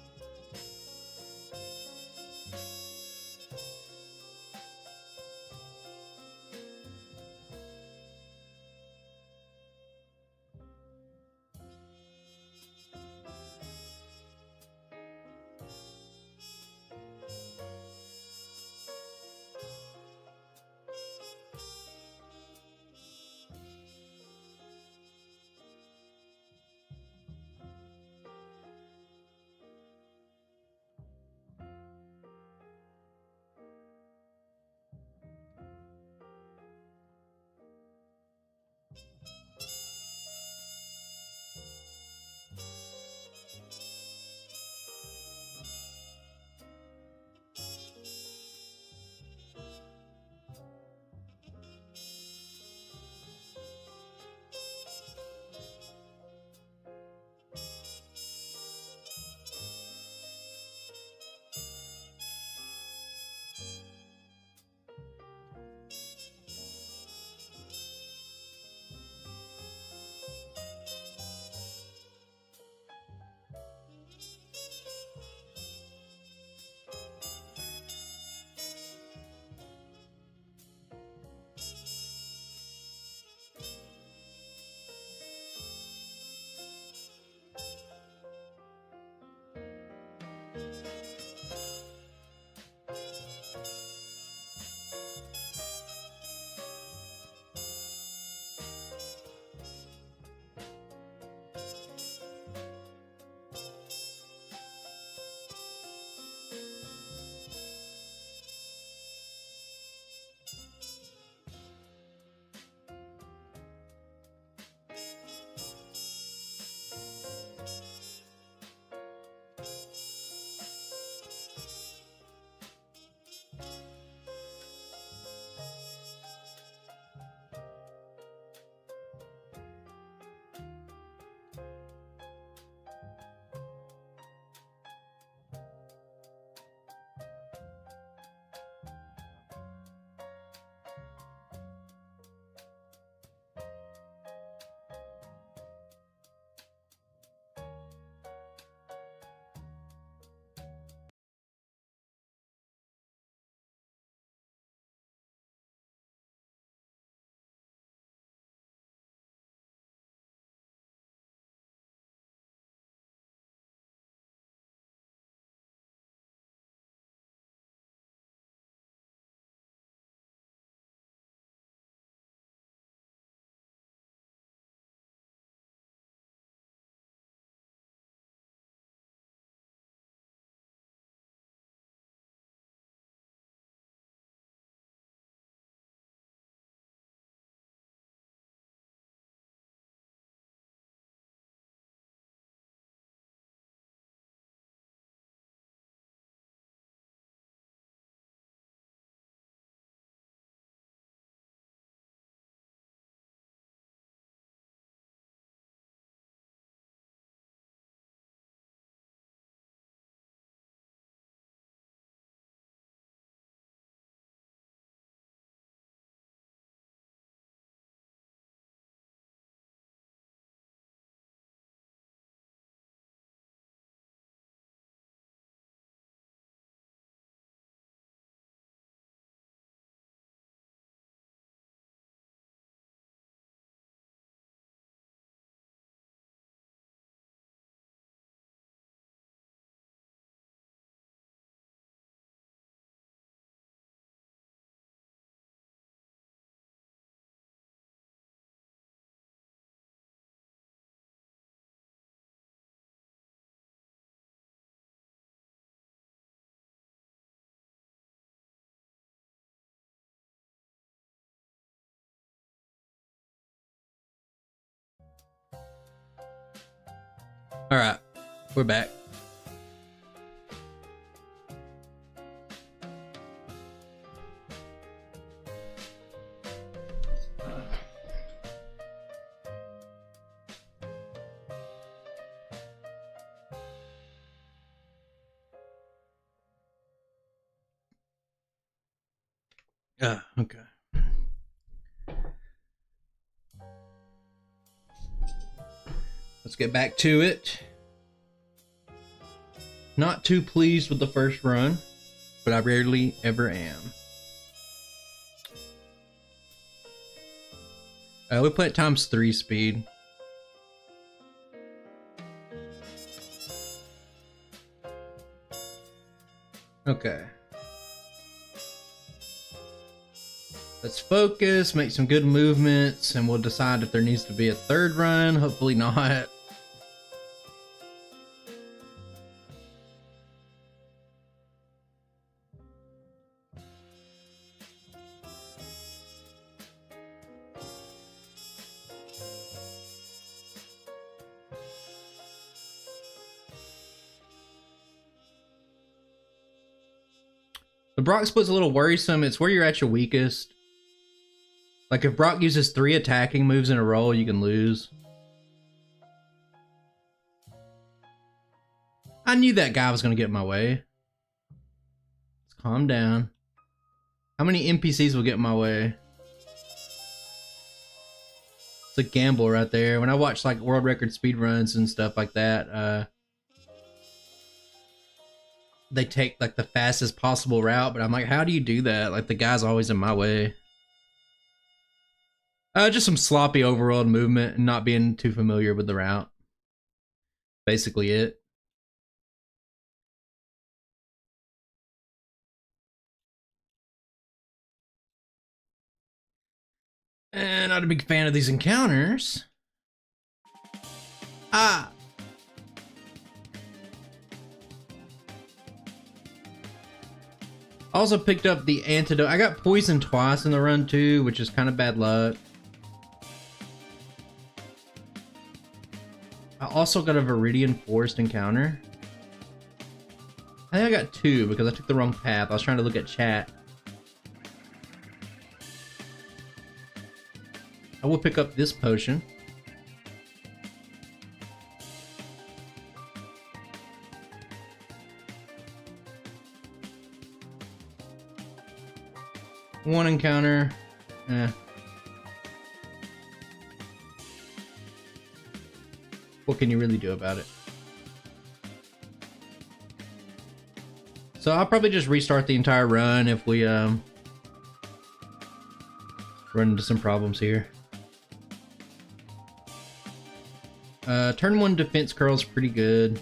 All right, we're back. Okay. Let's get back to it. Not too pleased with the first run, but I rarely ever am. We play at ×3 speed. Okay. Let's focus, make some good movements, and we'll decide if there needs to be a third run. Hopefully not. The Brock split's a little worrisome. It's where you're at your weakest. Like if Brock uses 3 attacking moves in a row, you can lose. I knew that guy was going to get in my way. Let's calm down. How many NPCs will get in my way? It's a gamble right there. When I watch like world record speedruns and stuff like that, they take like the fastest possible route, but I'm like, how do you do that? Like the guy's always in my way. Just some sloppy overworld movement and not being too familiar with the route. Basically it. And not a big fan of these encounters. Ah! Also picked up the antidote. I got poisoned twice in the run too, which is kind of bad luck. I also got a Viridian Forest encounter. I think I got 2 because I took the wrong path. I was trying to look at chat. I will pick up this potion. One encounter. What can you really do about it? So I'll probably just restart the entire run if we run into some problems here. Turn 1 defense curl's pretty good.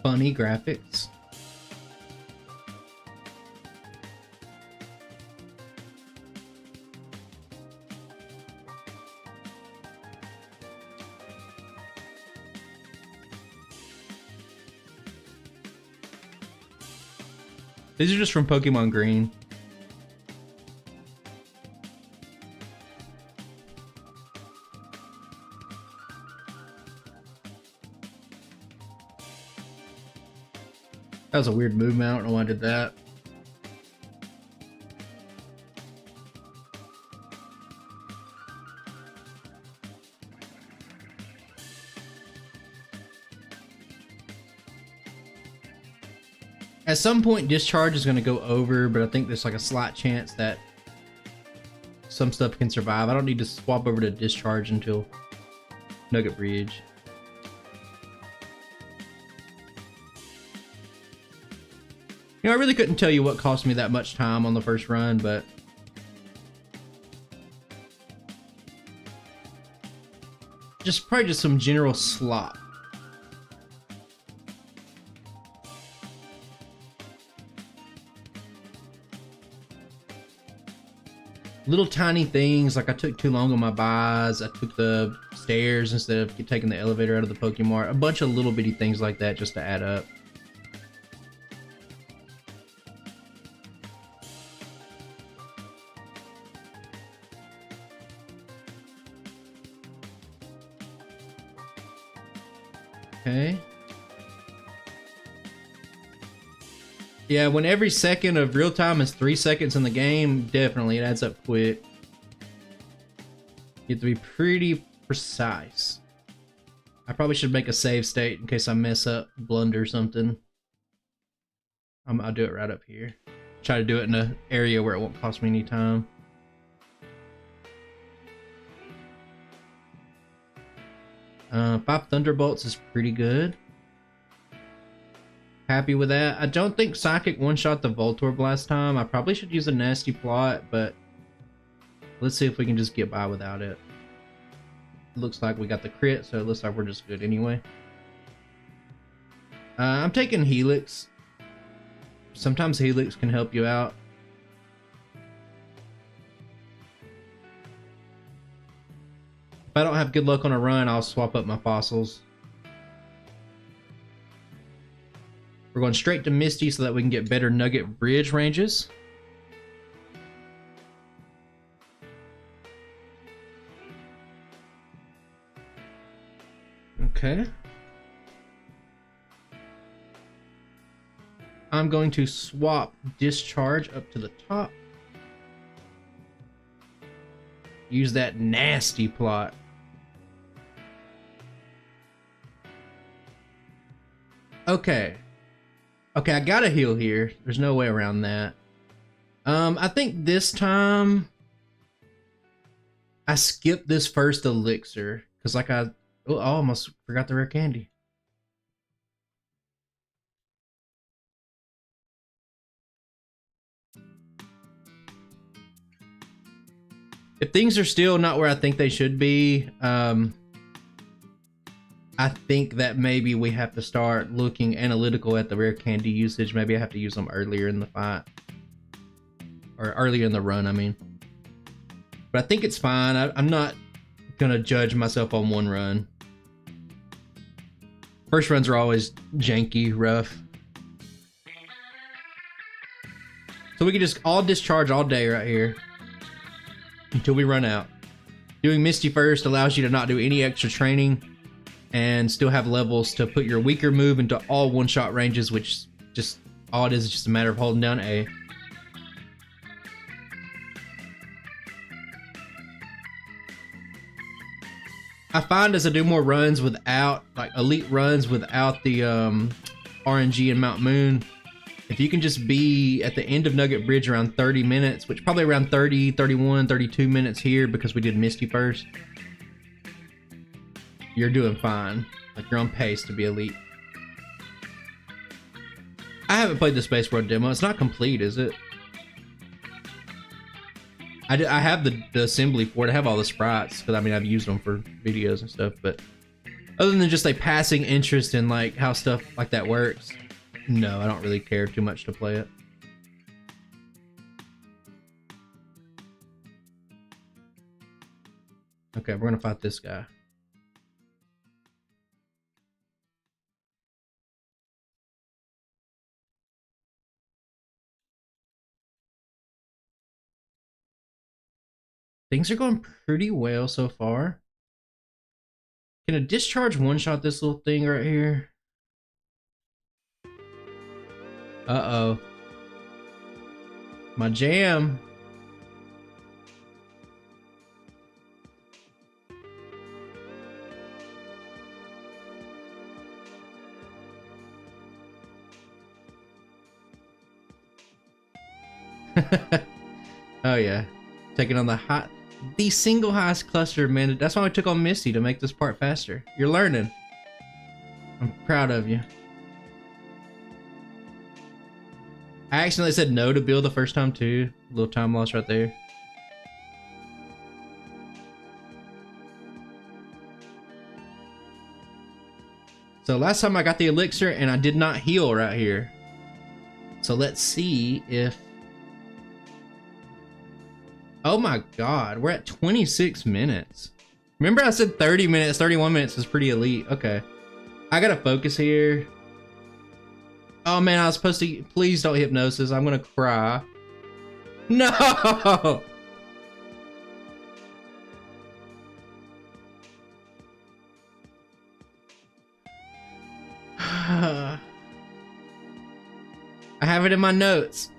Funny graphics. These are just from Pokemon Green. That was a weird movement. I don't know why I did that. At some point, discharge is going to go over, but I think there's like a slight chance that some stuff can survive. I don't need to swap over to discharge until Nugget Bridge. You know, I really couldn't tell you what cost me that much time on the first run, but probably just some general slop. Little tiny things, like I took too long on my buys, I took the stairs instead of taking the elevator out of the Pokemon. A bunch of little bitty things like that just to add up. Okay. Yeah, when every second of real time is 3 seconds in the game, definitely it adds up quick. You have to be pretty precise. I probably should make a save state in case I mess up, blunder something. I'll do it right up here. Try to do it in an area where it won't cost me any time. Five Thunderbolts is pretty good. Happy with that. I don't think Psychic one-shot the Voltorb last time. I probably should use a nasty plot, but let's see if we can just get by without it. It looks like we got the crit, so it looks like we're just good anyway. I'm taking Helix. Sometimes Helix can help you out. If I don't have good luck on a run, I'll swap up my fossils. We're going straight to Misty so that we can get better Nugget Bridge ranges. Okay. I'm going to swap Discharge up to the top. Use that nasty plot. Okay. Okay, I gotta heal here. There's no way around that. I think this time I skipped this first elixir because I almost forgot the rare candy. If things are still not where I think they should be, I think that maybe we have to start looking analytical at the rare candy usage. Maybe I have to use them earlier in the fight. Or earlier in the run, I mean. But I think it's fine. I'm not gonna judge myself on one run. First runs are always janky, rough. So we can just all discharge all day right here. Until we run out. Doing Misty first allows you to not do any extra training and still have levels to put your weaker move into all one-shot ranges, which just all it is just a matter of holding down A. I find as I do more runs without, like elite runs without the RNG and Mount Moon, if you can just be at the end of Nugget Bridge around 30 minutes, which probably around 30, 31, 32 minutes here because we did Misty first, you're doing fine. Like, you're on pace to be elite. I haven't played the Space World demo. It's not complete, is it? I have the assembly for it. I have all the sprites, because I mean, I've used them for videos and stuff, but other than just a passing interest in like how stuff like that works, no, I don't really care too much to play it. Okay, we're gonna fight this guy. Things are going pretty well so far. Can a discharge one-shot this little thing right here? Uh-oh. My jam. Oh yeah. Taking on the single highest cluster, man. That's why I took on Misty, to make this part faster. You're learning. I'm proud of you. I accidentally said no to Bill the first time too. A little time loss right there. So last time I got the elixir and I did not heal right here. So let's see if... Oh my god, we're at 26 minutes. Remember I said 30 minutes, 31 minutes is pretty elite. Okay. I gotta focus here. Oh man, I was supposed to... Please don't hypnosis, I'm gonna cry. No! I have it in my notes.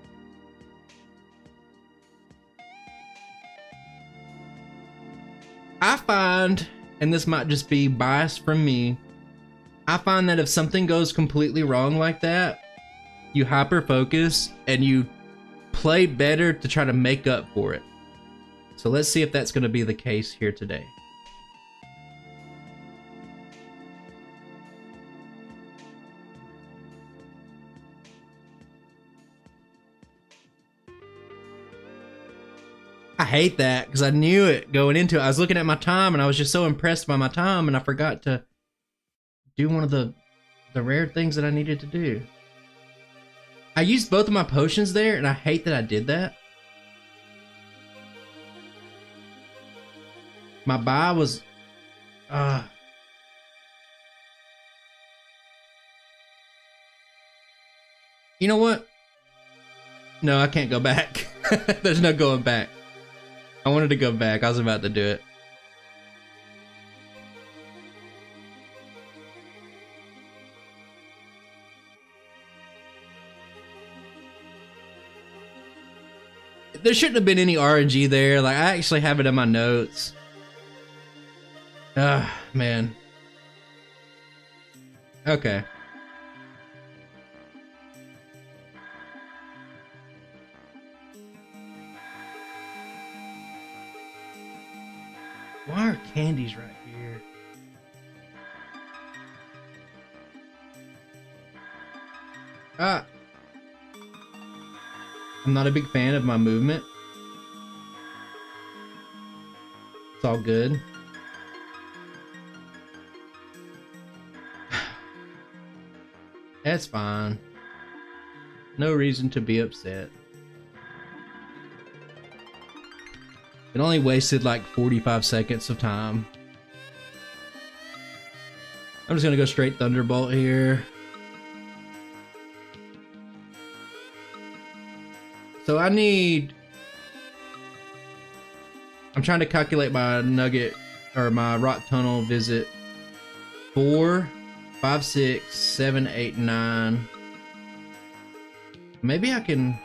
I find, and this might just be bias from me, I find that if something goes completely wrong like that, you hyper focus and you play better to try to make up for it. So let's see if that's going to be the case here today. I hate that because I knew it going into it. I was looking at my time and I was just so impressed by my time and I forgot to do one of the rare things that I needed to do. I used both of my potions there and I hate that I did that. My buy was you know what? No, I can't go back. There's no going back. I wanted to go back. I was about to do it. There shouldn't have been any RNG there. Like, I actually have it in my notes. Man. Okay. Why are candies right here? I'm not a big fan of my movement. It's all good. That's fine. No reason to be upset. It only wasted like 45 seconds of time. I'm just gonna go straight Thunderbolt here. So I'm trying to calculate my nugget or my rock tunnel visit. 4, 5, 6, 7, 8, 9. Maybe I can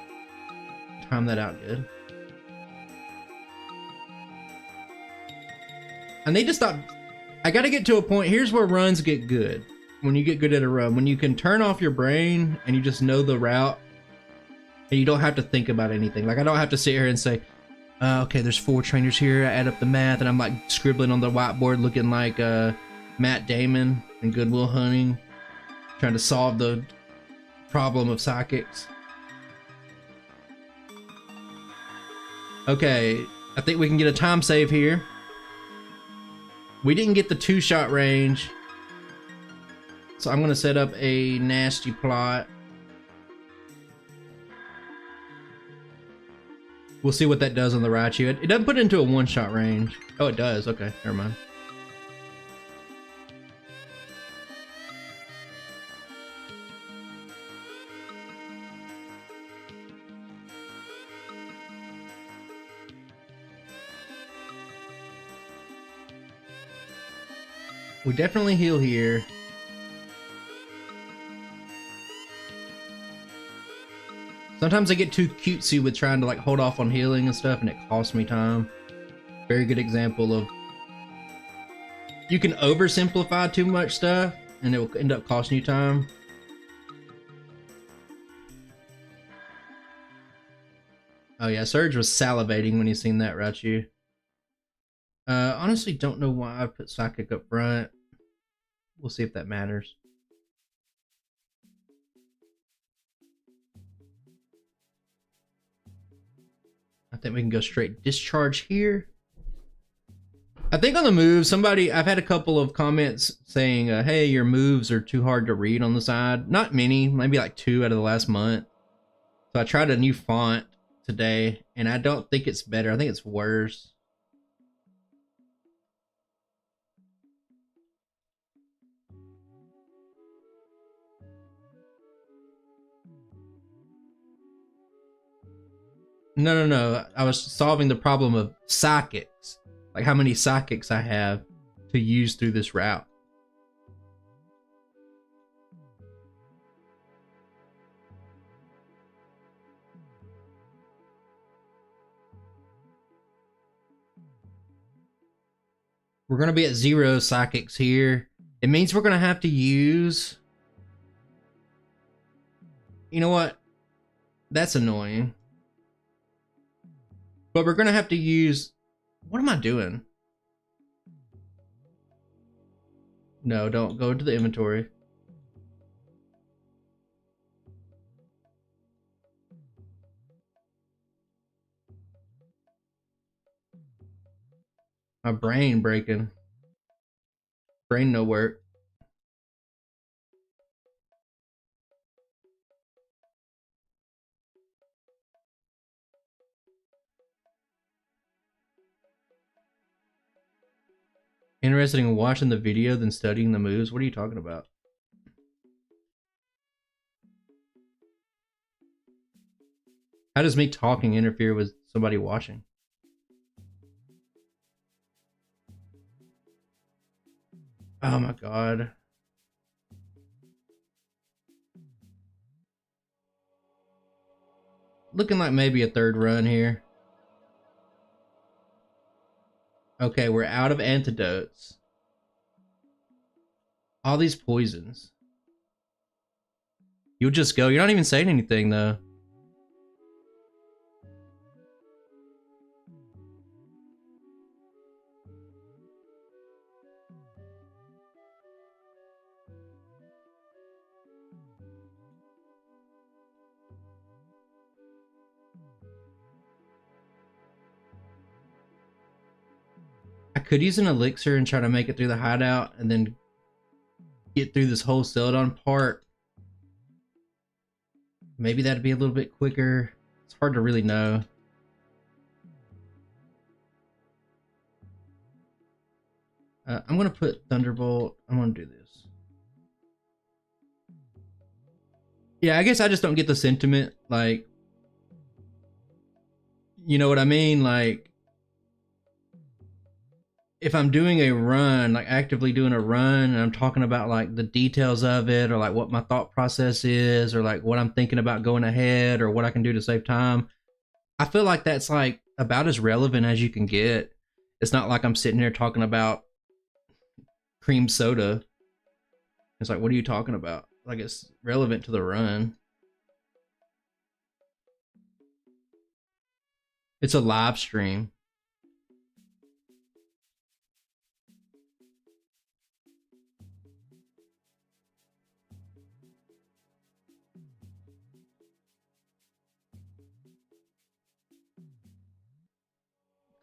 time that out good. I need to stop. I gotta get to a point. Here's where runs get good. When you get good at a run, when you can turn off your brain and you just know the route and you don't have to think about anything. Like, I don't have to sit here and say, okay, there's 4 trainers here. I add up the math and I'm like scribbling on the whiteboard looking like Matt Damon in Good Will Hunting, trying to solve the problem of psychics. Okay, I think we can get a time save here. We didn't get the 2-shot range, so I'm gonna set up a nasty plot. We'll see what that does on the Raichu. It doesn't put it into a 1-shot range. Oh, it does. Okay, never mind. We definitely heal here. Sometimes I get too cutesy with trying to like hold off on healing and stuff and it costs me time. Very good example of you can oversimplify too much stuff and it will end up costing you time. Oh yeah, Surge was salivating when he seen that Raichu. Honestly don't know why I put Psychic up front. We'll see if that matters. I think we can go straight Discharge here. I think on the moves, I've had a couple of comments saying, hey, your moves are too hard to read on the side. Not many, maybe like 2 out of the last month. So I tried a new font today, and I don't think it's better. I think it's worse. No. I was solving the problem of psychics. Like how many psychics I have to use through this route. We're going to be at 0 psychics here. It means we're going to have to use... You know what? That's annoying. But we're going to have to use... What am I doing? No, don't go into the inventory. My brain breaking. Brain no work. Interested in watching the video than studying the moves? What are you talking about? How does me talking interfere with somebody watching? Oh my god. Looking like maybe a 3rd run here. Okay, we're out of antidotes. All these poisons. You'll just go. You're not even saying anything though. I could use an elixir and try to make it through the hideout and then get through this whole Celadon part. Maybe that'd be a little bit quicker. It's hard to really know. I'm gonna put Thunderbolt. I'm gonna do this. Yeah, I guess I just don't get the sentiment. Like, you know what I mean? Like, if I'm doing a run, like actively doing a run, and I'm talking about like the details of it, or like what my thought process is, or like what I'm thinking about going ahead, or what I can do to save time, I feel like that's like about as relevant as you can get. It's not like I'm sitting here talking about cream soda. It's like, what are you talking about? Like, it's relevant to the run. It's a live stream.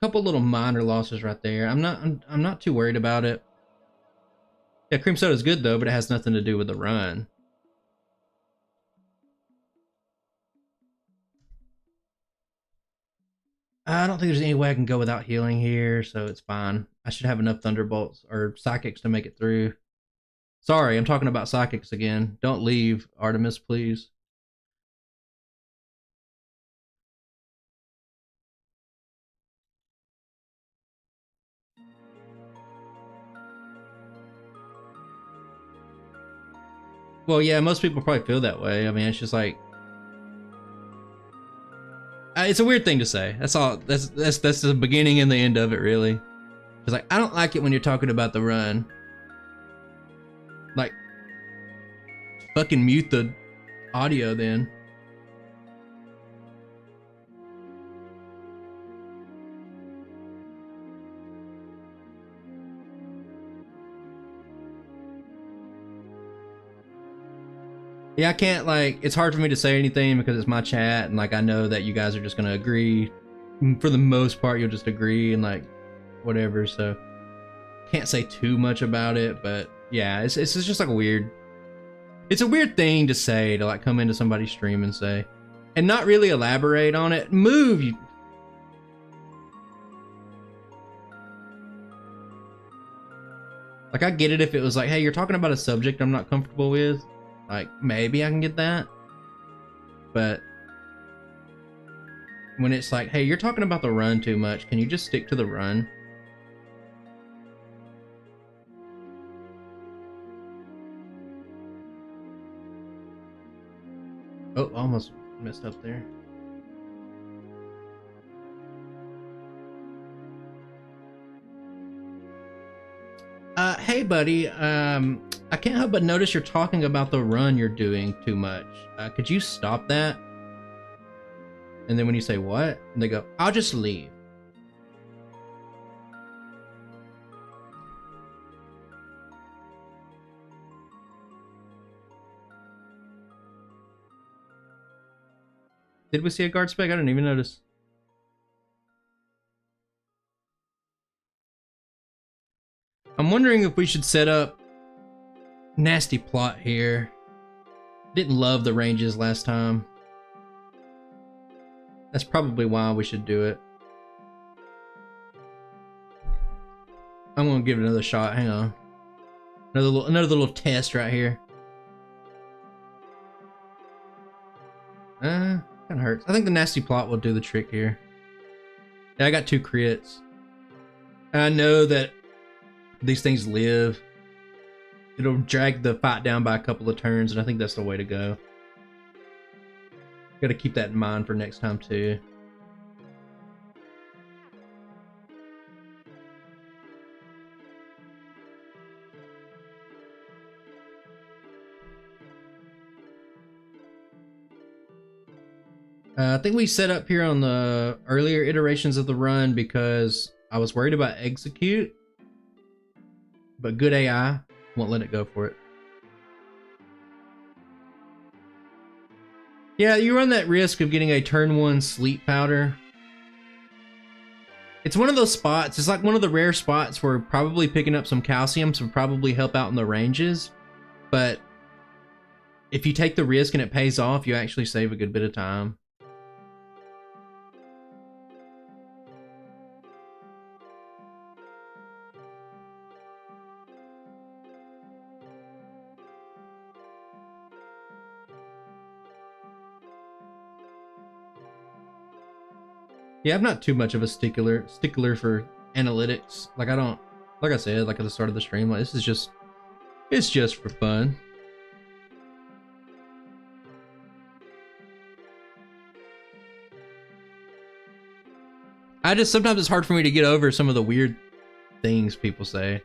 Couple little minor losses right there. I'm not too worried about it. Yeah, cream soda is good though, but it has nothing to do with the run. I don't think there's any way I can go without healing here, so it's fine. I should have enough thunderbolts or psychics to make it through. Sorry, I'm talking about psychics again. Don't leave, Artemis, please. Well, yeah, most people probably feel that way. I mean, it's just like, it's a weird thing to say. That's all. That's the beginning and the end of it, really. It's like, I don't like it when you're talking about the run. Like, fucking mute the audio then. Yeah, I can't, like, it's hard for me to say anything because it's my chat, and like I know that you guys are just gonna agree. For the most part, you'll just agree and like whatever, so can't say too much about it, but yeah, it's just like a weird, it's a weird thing to say, to like come into somebody's stream and say, and not really elaborate on it. Move, you. Like, I get it if it was like, hey, you're talking about a subject I'm not comfortable with. Like, maybe I can get that. But when it's like, hey, you're talking about the run too much, can you just stick to the run? Oh, almost messed up there. hey buddy, I can't help but notice you're talking about the run you're doing too much. Could you stop that? And then when you say what, and they go, I'll just leave. Did we see a guard spec? I didn't even notice. I'm wondering if we should set up nasty plot here. Didn't love the ranges last time. That's probably why we should do it. I'm gonna give it another shot. Hang on. Another little test right here. Kind of hurts. I think the nasty plot will do the trick here. Yeah, I got 2 crits. And I know that these things live. It'll drag the fight down by a couple of turns, and I think that's the way to go. Got to keep that in mind for next time too. I think we set up here on the earlier iterations of the run because I was worried about execute, but good AI won't let it go for it. Yeah, you run that risk of getting a turn 1 sleep powder. It's one of those spots, it's like one of the rare spots where probably picking up some calciums would probably help out in the ranges, but if you take the risk and it pays off, you actually save a good bit of time. Yeah, I'm not too much of a stickler for analytics. Like like I said, like at the start of the stream, like it's just for fun. Sometimes it's hard for me to get over some of the weird things people say.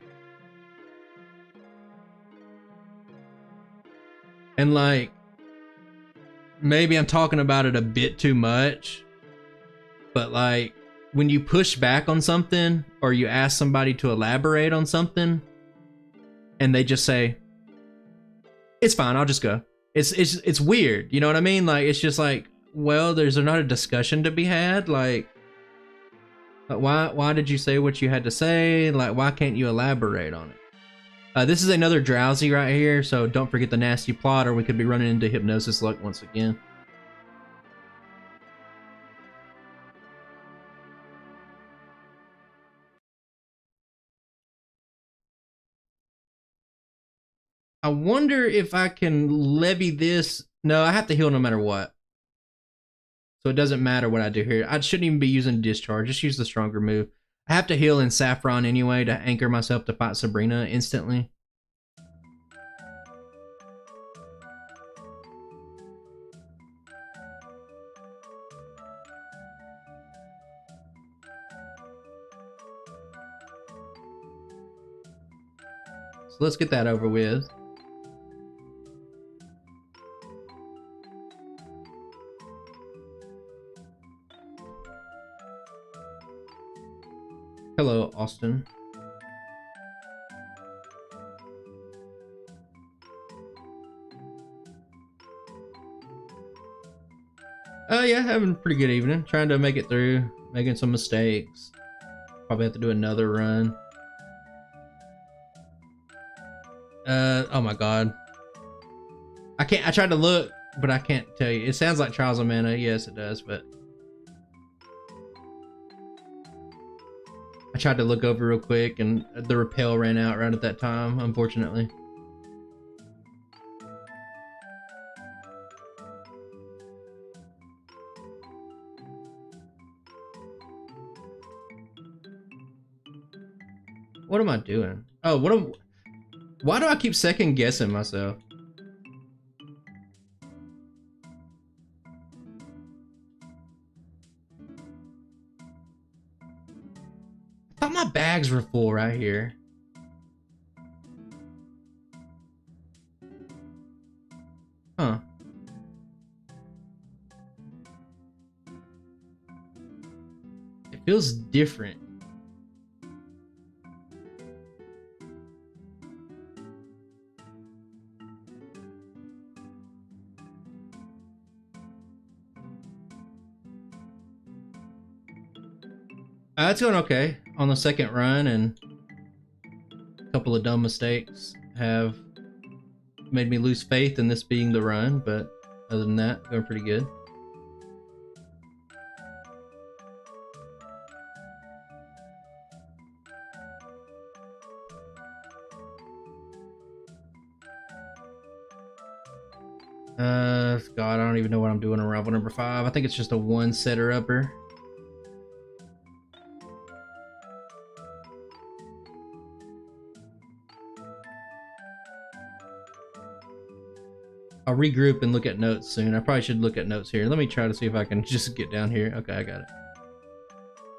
And like, maybe I'm talking about it a bit too much. But like, when you push back on something or you ask somebody to elaborate on something and they just say, it's fine, I'll just go. It's weird, you know what I mean? Like, it's just like, well, there's not a discussion to be had. Like why did you say what you had to say? Like, why can't you elaborate on it? This is another drowsy right here, so don't forget the nasty plot or we could be running into hypnosis luck once again. I wonder if I can levy this. No, I have to heal no matter what. So it doesn't matter what I do here. I shouldn't even be using discharge. Just use the stronger move. I have to heal in Saffron anyway to anchor myself to fight Sabrina instantly. So let's get that over with. Hello, Austin. Yeah, having a pretty good evening. Trying to make it through, making some mistakes. Probably have to do another run. Oh my god. I tried to look, but I can't tell you. It sounds like Trials of Mana. Yes, it does, but I tried to look over real quick and the repel ran out right at that time, unfortunately. What am I doing? Oh, why do I keep second guessing myself? I thought my bags were full right here. feels different. It's going okay on the second run, and a couple of dumb mistakes have made me lose faith in this being the run, but other than that, going pretty good. God, I don't even know what I'm doing on rival number 5. I think it's just a one setter upper. I'll regroup and look at notes soon. I probably should look at notes here. Let me try to see if I can just get down here. Okay, I got it.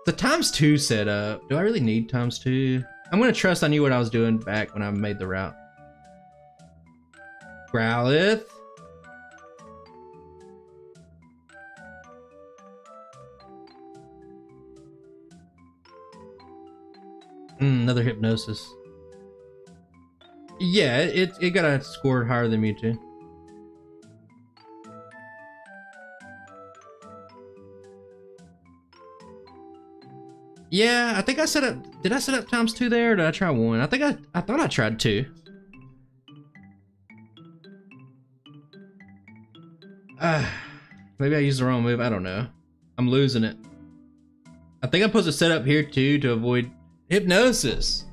The ×2 setup. Do I really need ×2? I'm gonna trust I knew what I was doing back when I made the route. Growlithe. Another hypnosis. Yeah, it got a score higher than Mewtwo. Yeah, I think I set up. Did I set up ×2 there, or did I try 1? I thought I tried 2. Maybe I used the wrong move. I don't know. I'm losing it. I think I'm supposed to set up here too to avoid hypnosis.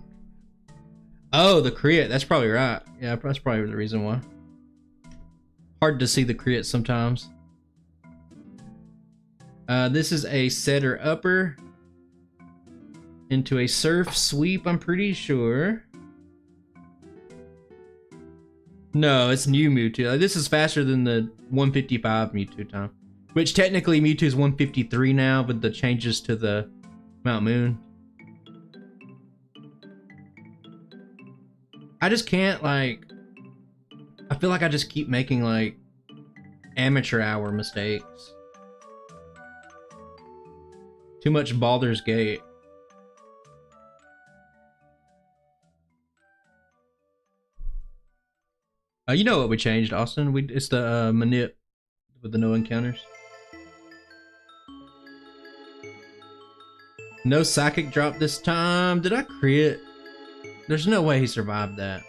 Oh, the crit. That's probably right. Yeah, that's probably the reason why. Hard to see the crit sometimes. This is a setter upper into a surf sweep, I'm pretty sure. No, it's new Mewtwo. This is faster than the 155 Mewtwo time. Which technically Mewtwo's 153 now with the changes to the Mount Moon. I just can't, like... I feel like I just keep making, like, amateur hour mistakes. Too much Baldur's Gate. You know what we changed, Austin? It's the manip with the no encounters. No psychic drop this time. Did I crit? There's no way he survived that.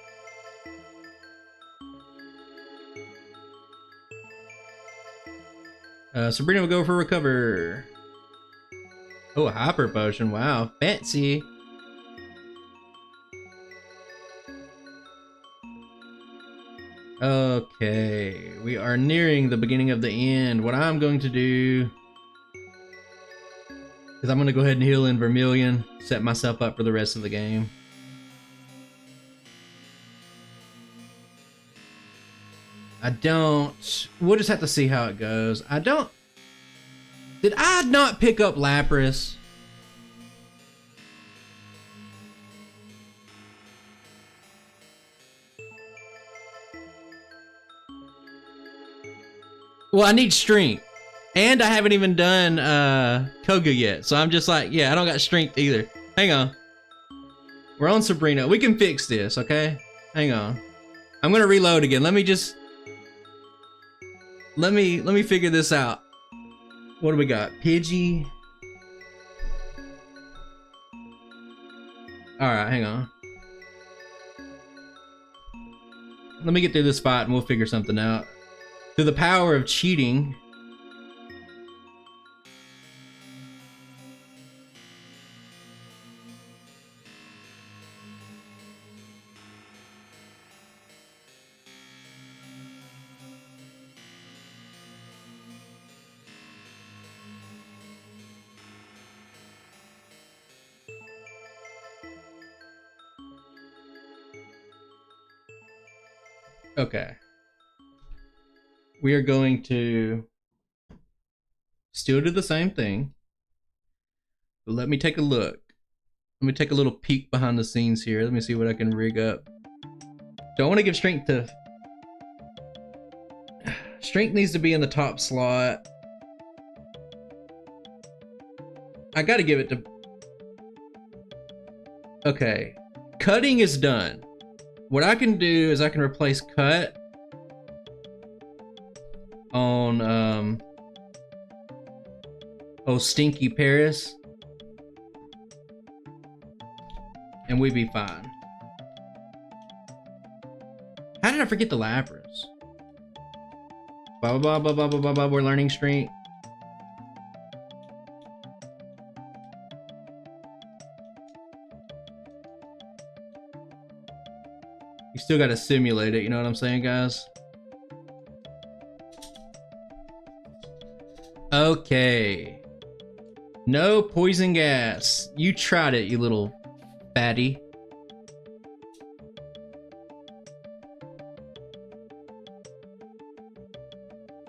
Sabrina will go for recover. Oh, a hyper potion. Wow, fancy. Okay, we are nearing the beginning of the end. What I'm going to do is I'm going to go ahead and heal in Vermilion, set myself up for the rest of the game. We'll just have to see how it goes. Did I not pick up Lapras? Well, I need strength. And I haven't even done Koga yet. So I'm just like, yeah, I don't got strength either. Hang on. We're on Sabrina. We can fix this, okay? Hang on. I'm gonna reload again. Let me figure this out. What do we got? Pidgey. Alright, hang on. Let me get through this fight and we'll figure something out. Through the power of cheating. Okay. We are going to still do the same thing. But let me take a look. Let me take a little peek behind the scenes here. Let me see what I can rig up. Don't want to give strength to... Strength needs to be in the top slot. I gotta give it to... Okay. Cutting is done. What I can do is I can replace cut on, oh, Stinky Paris. And we'd be fine. How did I forget the Lapras? Blah, blah, blah, blah, blah, blah, blah, we're learning strength. You still gotta simulate it, you know what I'm saying, guys? Okay. No poison gas. You tried it, you little fatty.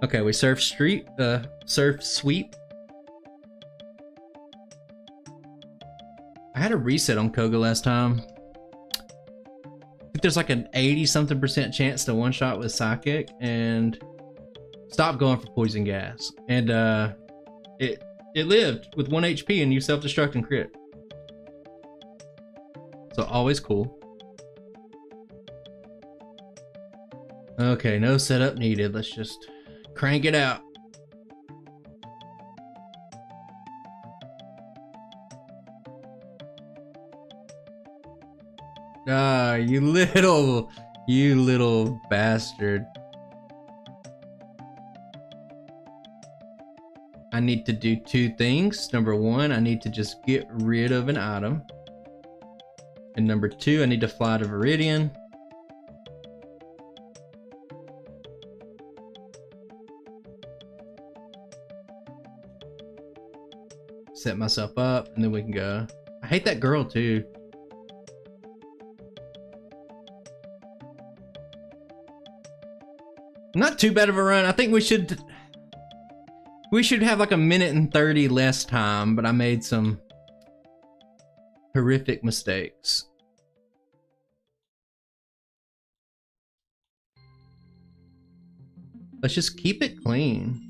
Okay, we surf sweep. I had a reset on Koga last time. I think there's like an 80-something% chance to one-shot with Psychic, and stop going for poison gas. And it lived with 1 HP and you self-destruct and crit. So always cool. Okay, no setup needed. Let's just crank it out. Ah, you little bastard. I need to do 2 things. Number 1, I need to just get rid of an item. And number 2, I need to fly to Viridian. Set myself up, and then we can go. I hate that girl too. Not too bad of a run. I think we should have like 1:30 less time, but I made some horrific mistakes. Let's just keep it clean.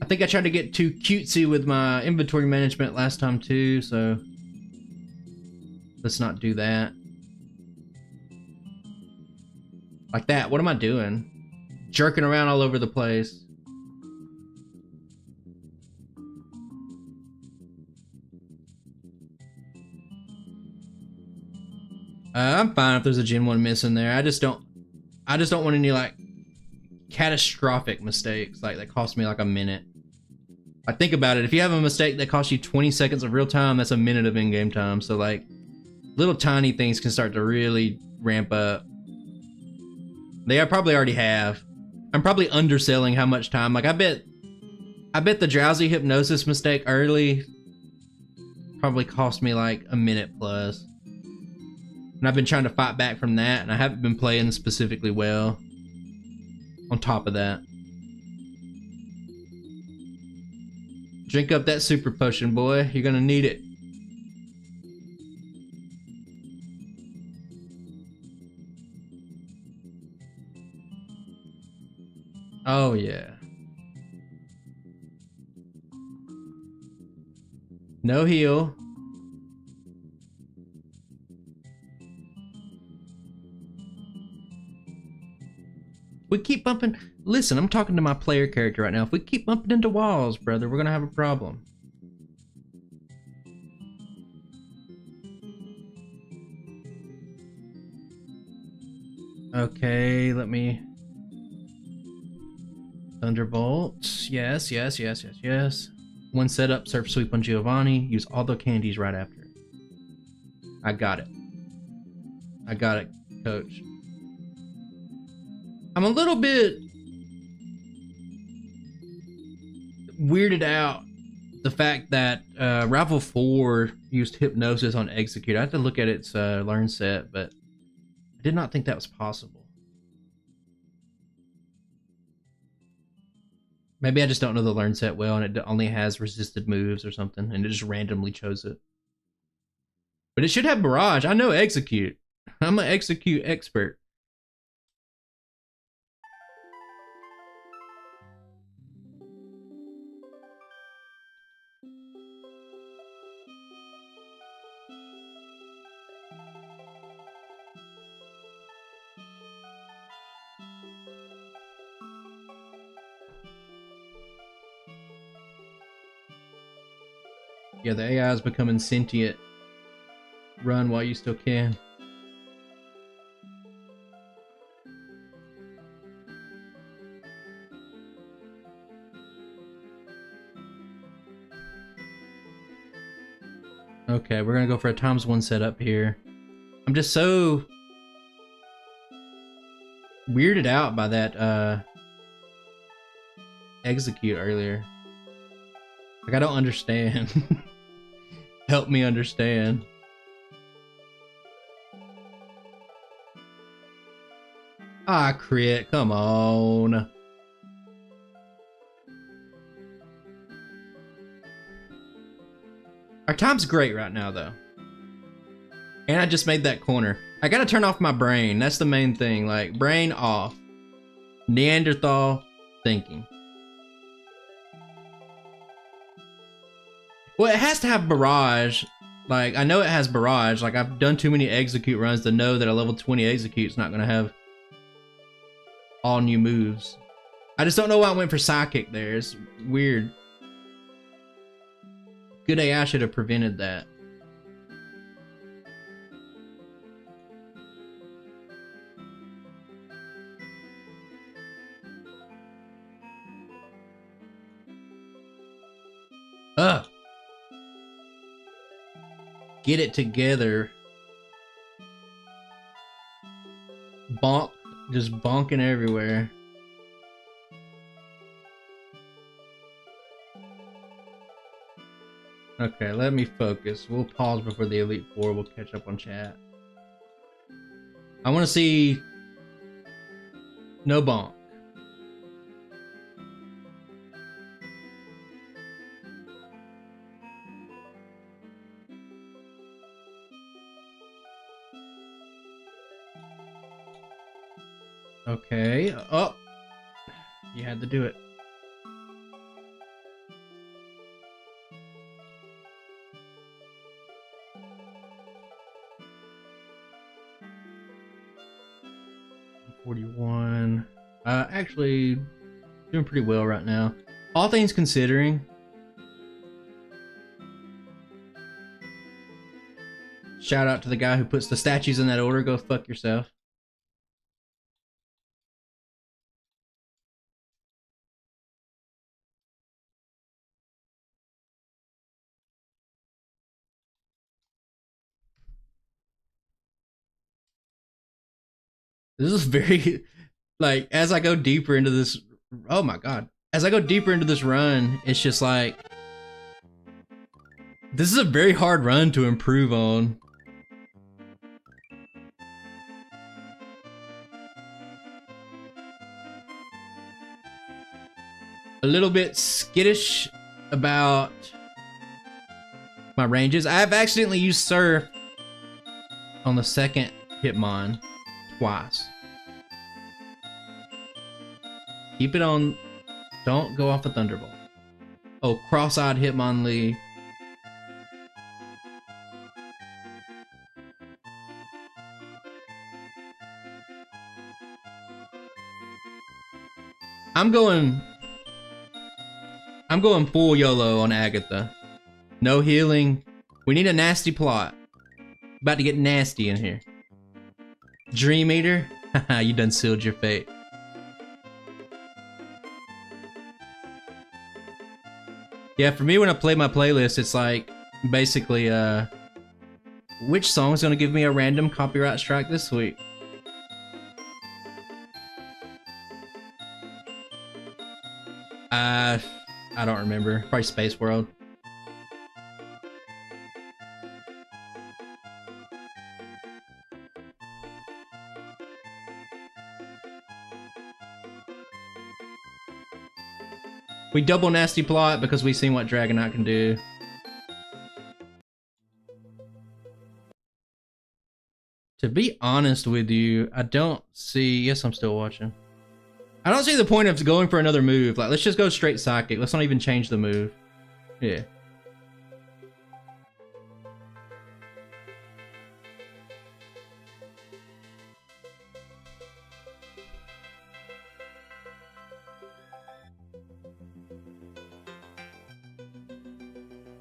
I think I tried to get too cutesy with my inventory management last time too, so let's not do that. Like that. What am I doing? Jerking around all over the place. I'm fine if there's a Gen 1 missing there. I just don't want any like catastrophic mistakes like that cost me like a minute. Like, think about it. If you have a mistake that costs you 20 seconds of real time, that's a minute of in-game time. So like little tiny things can start to really ramp up. They probably already have. I'm probably underselling how much time. Like I bet the drowsy hypnosis mistake early probably cost me like a minute plus. And I've been trying to fight back from that, and I haven't been playing specifically well. On top of that. Drink up that super potion, boy. You're gonna need it. Oh, yeah. No heal. We keep bumping. Listen, I'm talking to my player character right now. If we keep bumping into walls, brother, we're gonna have a problem. Okay, let me. Thunderbolts. Yes, yes, yes, yes, yes. One setup, surf sweep on Giovanni. Use all the candies right after. I got it. I got it, coach. I'm a little bit weirded out the fact that Rival 4 used Hypnosis on Execute. I have to look at its learn set, but I did not think that was possible. Maybe I just don't know the learn set well, and it only has resisted moves or something, and it just randomly chose it. But it should have Barrage. I know Execute. I'm an Execute expert. Yeah, the AI is becoming sentient. Run while you still can. Okay, we're gonna go for a ×1 setup here. I'm just so weirded out by that execute earlier. Like, I don't understand. Help me understand. Ah, crit, come on. Our time's great right now, though. And I just made that corner. I gotta turn off my brain. That's the main thing. Like, brain off. Neanderthal thinking. Well, it has to have barrage. Like, I know it has barrage. Like, I've done too many execute runs to know that a level 20 execute's not gonna have all new moves. I just don't know why I went for psychic there. It's weird. Good AI should have prevented that. Ugh. Get it together. Bonk. Just bonking everywhere. Okay, let me focus. We'll pause before the Elite Four. We'll catch up on chat. I want to see no bonk. Okay. Oh, you had to do it. $41. Actually, doing pretty well right now. All things considering. Shout out to the guy who puts the statues in that order. Go fuck yourself. This is very, like, as I go deeper into this, oh my god. As I go deeper into this run, it's just like, this is a very hard run to improve on. A little bit skittish about my ranges. I have accidentally used Surf on the second Hitmon twice. Keep it on. Don't go off a Thunderbolt. Oh, cross-eyed Hitmonlee. I'm going full YOLO on Agatha. No healing. We need a nasty plot. About to get nasty in here. Dream Eater? Haha, you done sealed your fate. Yeah, for me when I play my playlist, it's like, basically, which song's gonna give me a random copyright strike this week? I don't remember. Probably Space World. We double nasty plot because we've seen what Dragonite can do. To be honest with you, I don't see... Yes, I'm still watching. I don't see the point of going for another move. Like, let's just go straight Psychic. Let's not even change the move. Yeah.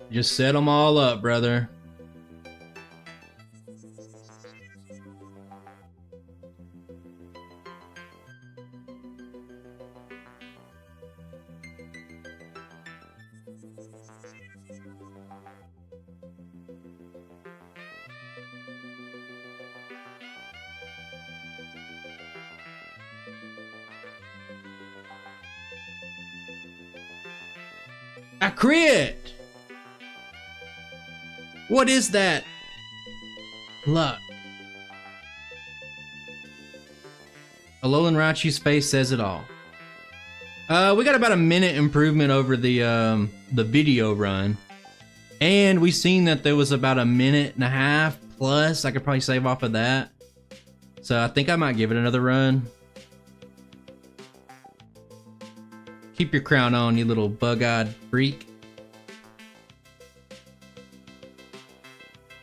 Just set them all up, brother. I crit! What is that? Luck. Alolan Raichu's face says it all. We got about a minute improvement over the video run. And we seen that there was about a minute and a half plus. I could probably save off of that. So I think I might give it another run. Keep your crown on, you little bug-eyed freak.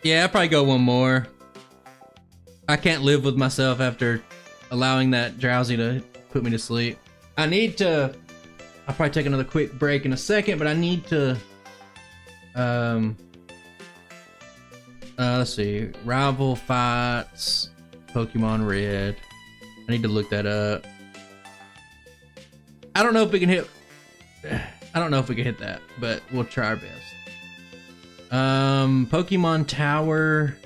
Yeah, I'll probably go one more. I can't live with myself after allowing that drowsy to put me to sleep. I need to... I'll probably take another quick break in a second, but I need to... let's see. Rival fights. Pokemon Red. I need to look that up. I don't know if we can hit... I don't know if we can hit that, but we'll try our best. Pokemon Tower.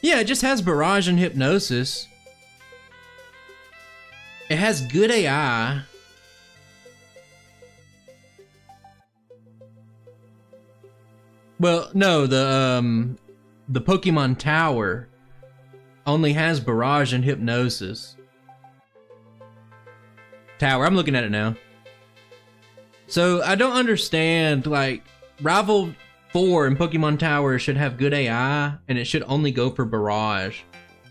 Yeah, it just has Barrage and Hypnosis. It has good AI. Well, no, the Pokemon Tower only has Barrage and Hypnosis. Tower, I'm looking at it now. So I don't understand, like, Rival 4 and Pokemon Tower should have good AI, and it should only go for Barrage.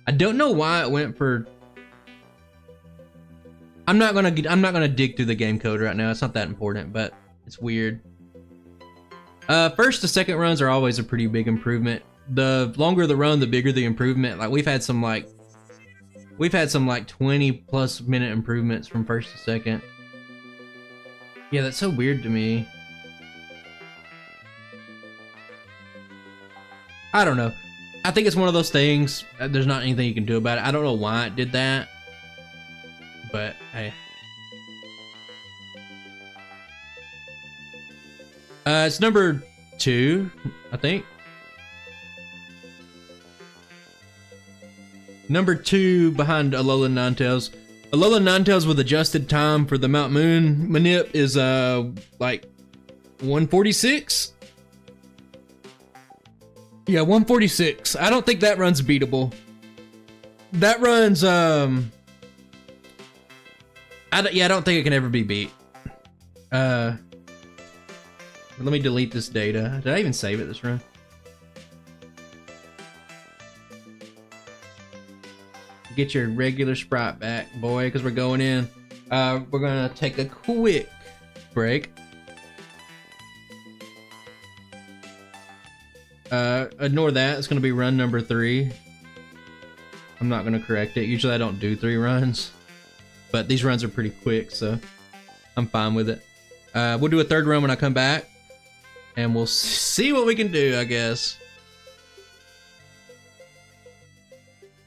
I don't know why it went for... I'm not gonna dig through the game code right now. It's not that important, but it's weird. First to second runs are always a pretty big improvement. The longer the run, the bigger the improvement. Like we've had some like 20 plus minute improvements from first to second. Yeah, that's so weird to me. I don't know. I think it's one of those things. There's not anything you can do about it. I don't know why it did that. But, hey. It's number 2, I think. Number 2 behind Alolan Ninetales. Alolan Ninetales with adjusted time for the Mount Moon manip is, like, 146? Yeah, 146. I don't think that run's beatable. That run's, I don't think it can ever be beat. Let me delete this data. Did I even save it this run? Get your regular sprite back, boy, because we're going in. We're gonna take a quick break. Ignore that. It's gonna be run number 3. I'm not gonna correct it. Usually I don't do 3 runs. But these runs are pretty quick, so I'm fine with it. We'll do a 3rd run when I come back. And we'll see what we can do, I guess.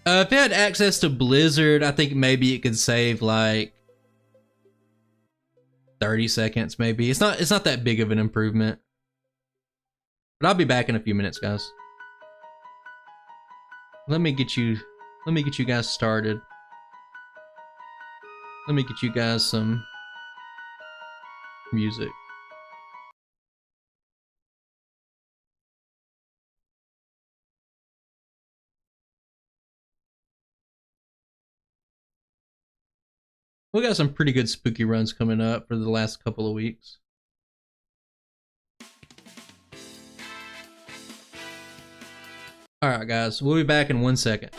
If it had access to Blizzard, I think maybe it could save like 30 seconds, maybe. It's not that big of an improvement. But I'll be back in a few minutes, guys. Let me get you guys started. Let me get you guys some music. We got some pretty good spooky runs coming up for the last couple of weeks. Alright guys, we'll be back in 1 second.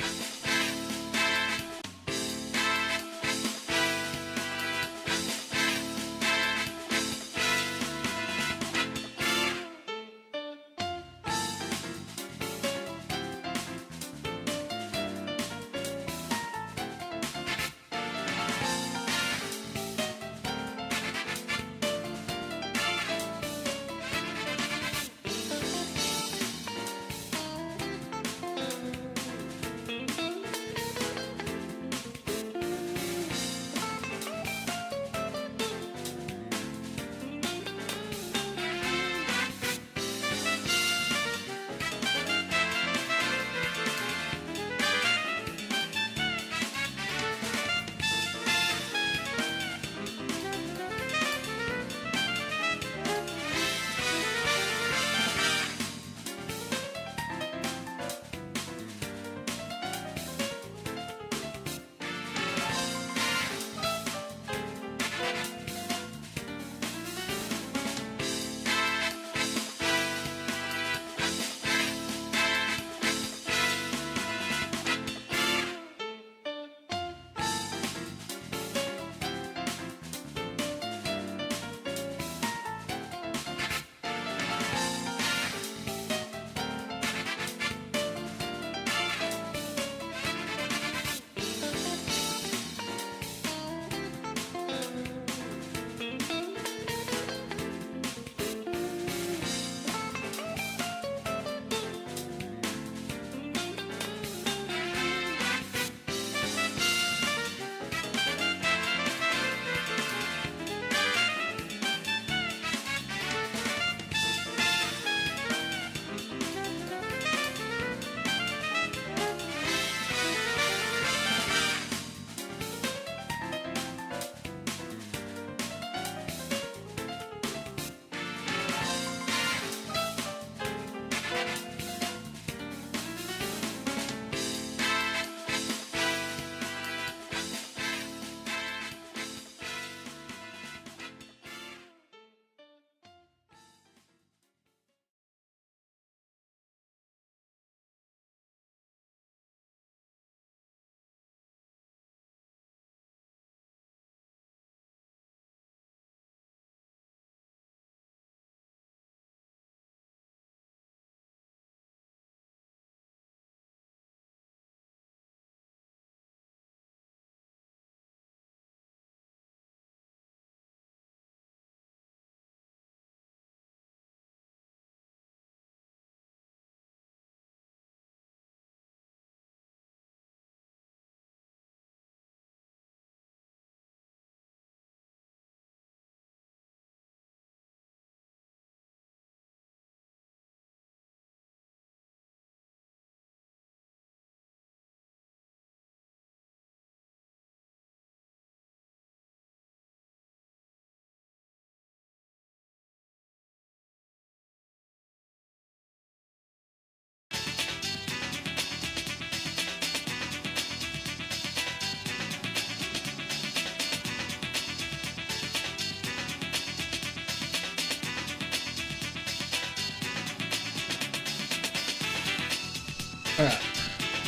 Alright,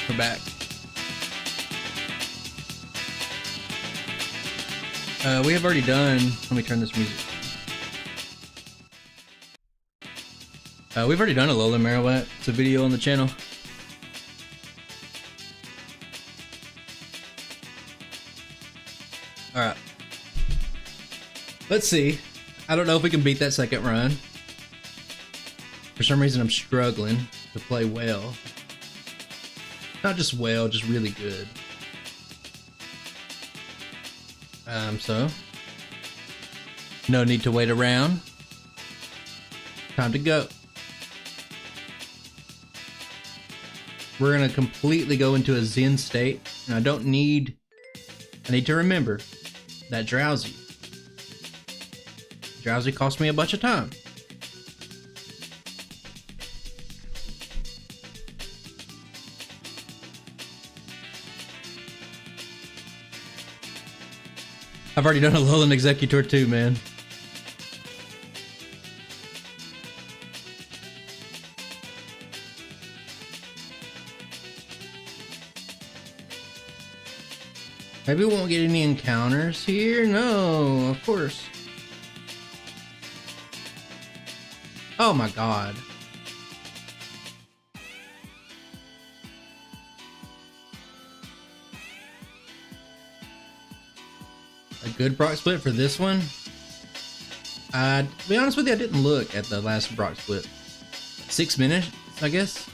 we're back. We have already done. Let me turn this music. We've already done a Alolan Marowak. It's a video on the channel. Alright. Let's see. I don't know if we can beat that second run. For some reason I'm struggling to play well. Not just well, just really good. So no need to wait around. Time to go. We're gonna completely go into a Zen state, and I need to remember that Drowsy cost me a bunch of time. I've already done Alolan Executor too, man. Maybe we won't get any encounters here? No, of course. Oh my god. A good Brock split for this one? To be honest with you, I didn't look at the last Brock split. 6 minutes, I guess?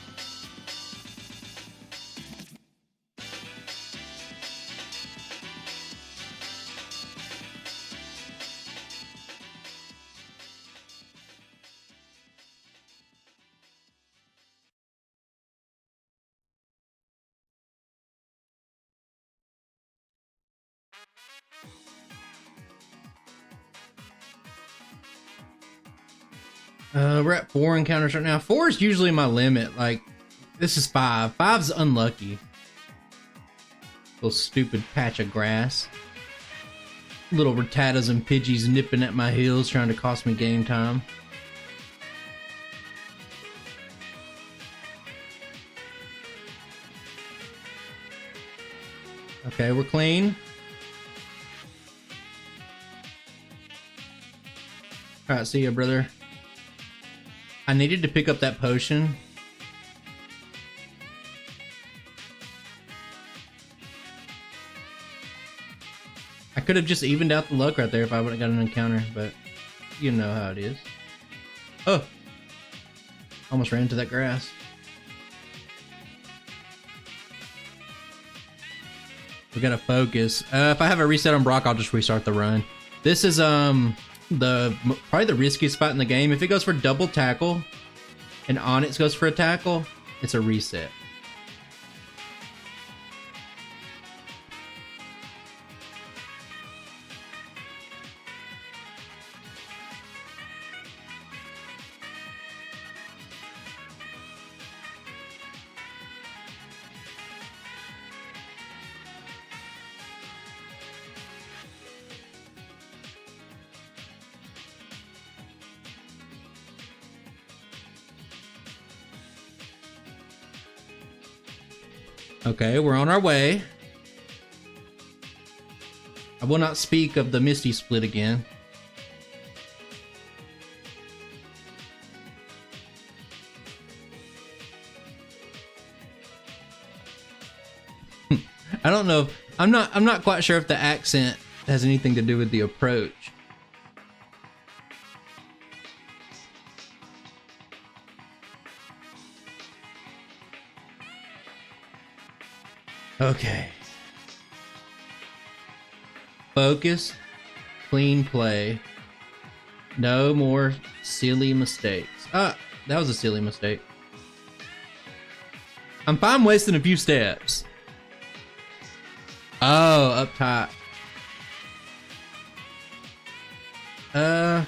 We're at 4 encounters right now. 4 is usually my limit. Like, this is 5. 5's unlucky. Little stupid patch of grass. Little Rattatas and Pidgeys nipping at my heels trying to cost me game time. Okay, we're clean. Alright, see ya, brother. I needed to pick up that potion. I could have just evened out the luck right there if I would have got an encounter, but you know how it is. Oh! Almost ran into that grass. We gotta focus. If I have a reset on Brock, I'll just restart the run. This is probably the riskiest spot in the game. If it goes for double tackle and Onyx goes for a tackle, it's a reset. Okay, we're on our way. I will not speak of the Misty split again. I don't know. I'm not quite sure if the accent has anything to do with the approach. Okay. Focus, clean play. No more silly mistakes. Ah, that was a silly mistake. I'm fine wasting a few steps. Oh, up top. I've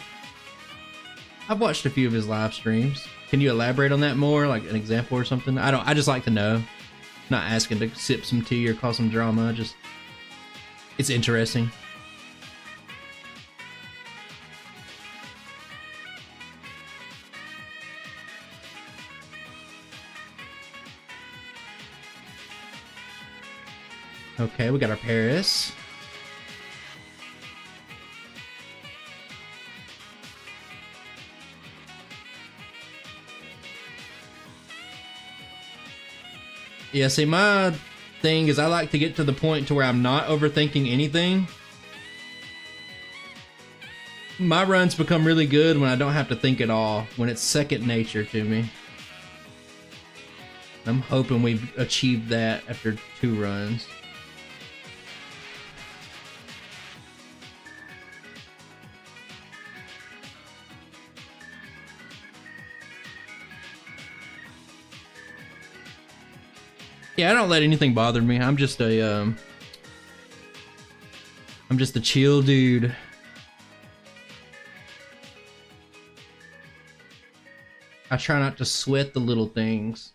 watched a few of his live streams. Can you elaborate on that more? Like an example or something? I just like to know. Not asking to sip some tea or cause some drama, just it's interesting. Okay, we got our Paris. Yeah, see, my thing is I like to get to the point to where I'm not overthinking anything. My runs become really good when I don't have to think at all, when it's second nature to me. I'm hoping we've achieved that after 2 runs. Yeah, I don't let anything bother me. I'm just a chill dude. I try not to sweat the little things.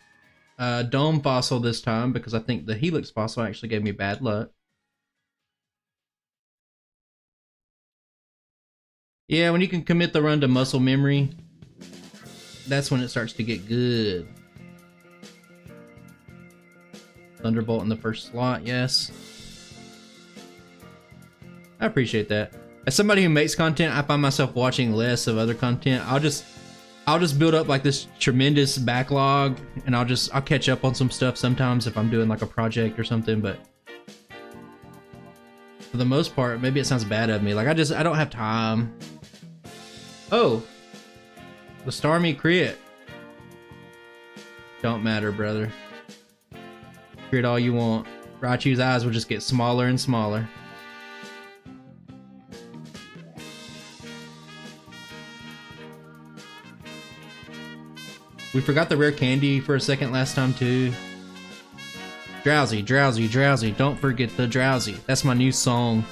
Dome Fossil this time because I think the Helix Fossil actually gave me bad luck. Yeah, when you can commit the run to muscle memory, that's when it starts to get good. Thunderbolt in the first slot, yes. I appreciate that. As somebody who makes content, I find myself watching less of other content. I'll just build up like this tremendous backlog, and I'll catch up on some stuff sometimes if I'm doing like a project or something, but for the most part, maybe it sounds bad of me. Like I don't have time. Oh, the Starmie crit. Don't matter, brother. Crit all you want. Raichu's eyes will just get smaller and smaller. We forgot the rare candy for a second last time too. Drowsy, drowsy, drowsy. Don't forget the drowsy. That's my new song.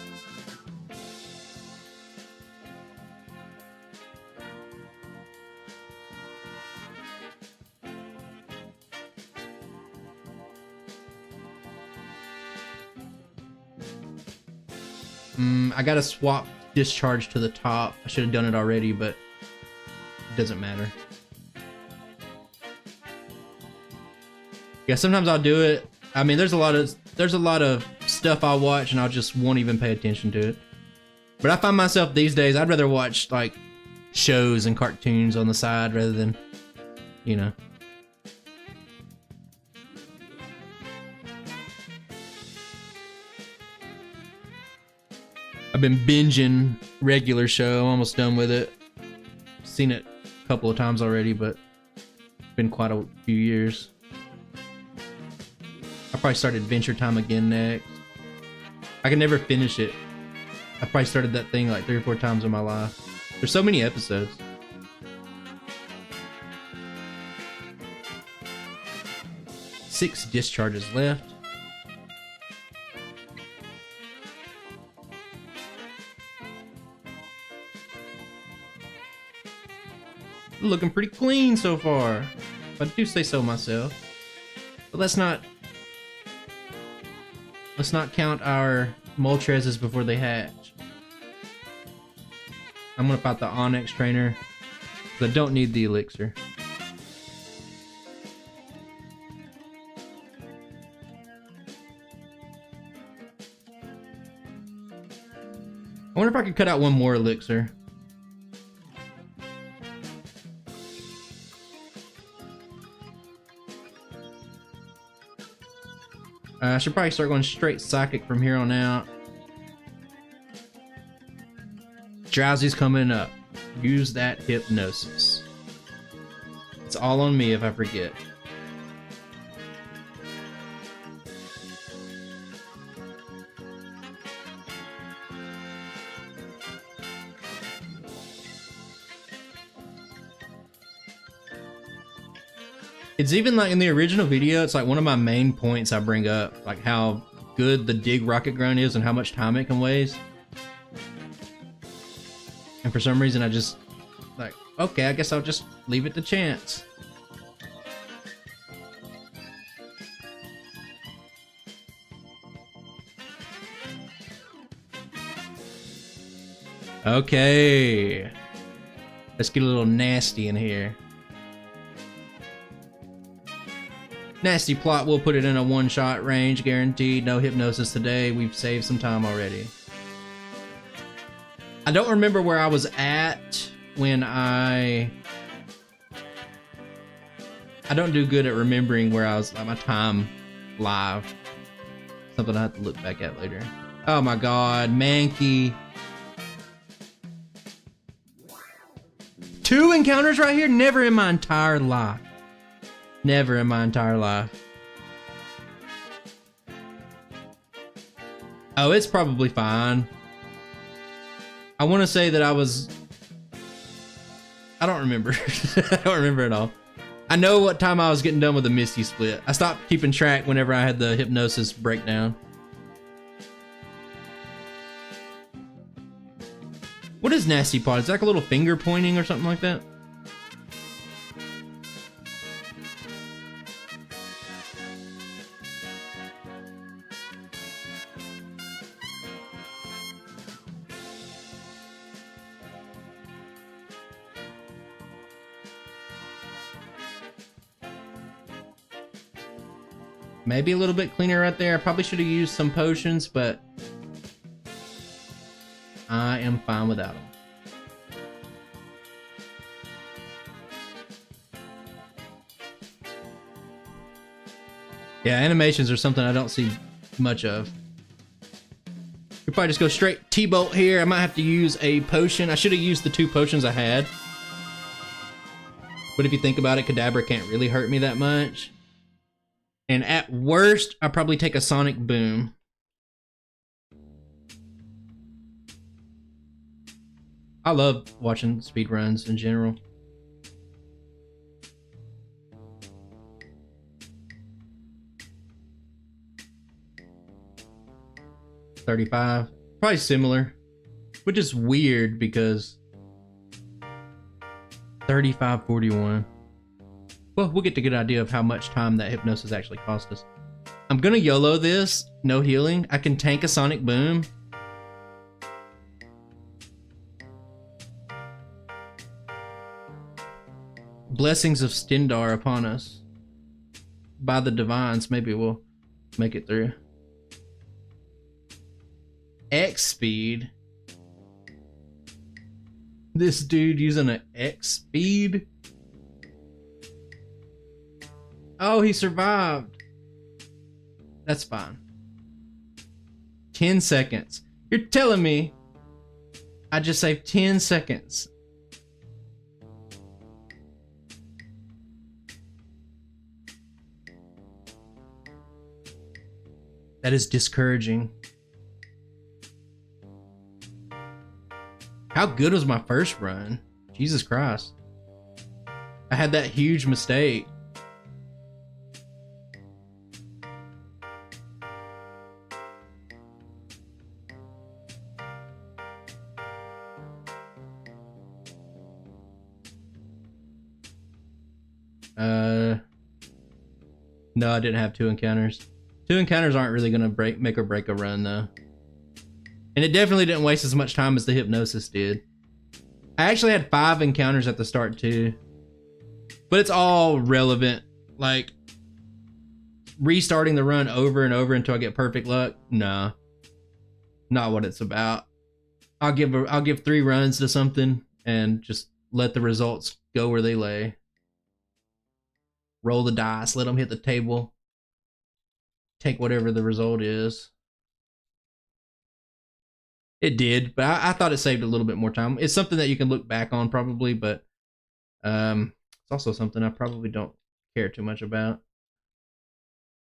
I gotta swap discharge to the top. I should have done it already, but it doesn't matter. Yeah, sometimes I'll do it. I mean, there's a lot of stuff I'll watch and I just won't even pay attention to it. But I find myself these days, I'd rather watch like shows and cartoons on the side rather than, you know. I've been binging regular show. I'm almost done with it. Seen it a couple of times already, but it's been quite a few years. I'll probably start Adventure Time again next. I can never finish it. I probably started that thing like 3 or 4 times in my life. There's so many episodes. Six discharges left. Looking pretty clean so far, if I do say so myself. But let's not count our Moltres before they hatch. I'm gonna fight the Onyx trainer because I don't need the elixir. I wonder if I could cut out one more elixir. I should probably start going straight psychic from here on out. Drowsy's coming up. Use that hypnosis. It's all on me if I forget. It's even like in the original video, it's like one of my main points I bring up, like how good the Dig Rocket Ground is and how much time it can waste. And for some reason I just, like, okay, I guess I'll just leave it to chance. Okay. Let's get a little nasty in here. Nasty plot, we'll put it in a one-shot range, guaranteed. No hypnosis today. We've saved some time already. I don't remember where I was at when I don't do good at remembering where I was at my time live. Something I have to look back at later. Oh my god, Mankey. 2 encounters right here? Never in my entire life. Never in my entire life. Oh, it's probably fine. I want to say that I don't remember. I don't remember at all. I know what time I was getting done with the Misty split. I stopped keeping track whenever I had the hypnosis breakdown. What is Nasty Pod? Is that like a little finger pointing or something like that? Maybe a little bit cleaner right there. I probably should have used some potions, but I am fine without them. Yeah, animations are something I don't see much of. You'll probably just go straight T-Bolt here. I might have to use a potion. I should have used the 2 potions I had. But if you think about it, Kadabra can't really hurt me that much. And at worst, I'll probably take a Sonic Boom. I love watching speedruns in general. $35. Probably similar. Which is weird because $35.41. Well, we'll get a good idea of how much time that hypnosis actually cost us. I'm gonna YOLO this. No healing. I can tank a Sonic Boom. Blessings of Stindar upon us. By the Divines, maybe we'll make it through. X speed. This dude using an X speed. Oh, he survived. That's fine. 10 seconds. You're telling me I just saved 10 seconds. That is discouraging. How good was my first run? Jesus Christ. I had that huge mistake. No, I didn't have 2 encounters. 2 encounters aren't really gonna make or break a run though. And it definitely didn't waste as much time as the hypnosis did. I actually had 5 encounters at the start too. But it's all relevant. Like, restarting the run over and over until I get perfect luck? Nah. Not what it's about. I'll give 3 runs to something and just let the results go where they lay. Roll the dice, let them hit the table. Take whatever the result is. It did, but I thought it saved a little bit more time. It's something that you can look back on probably, but it's also something I probably don't care too much about.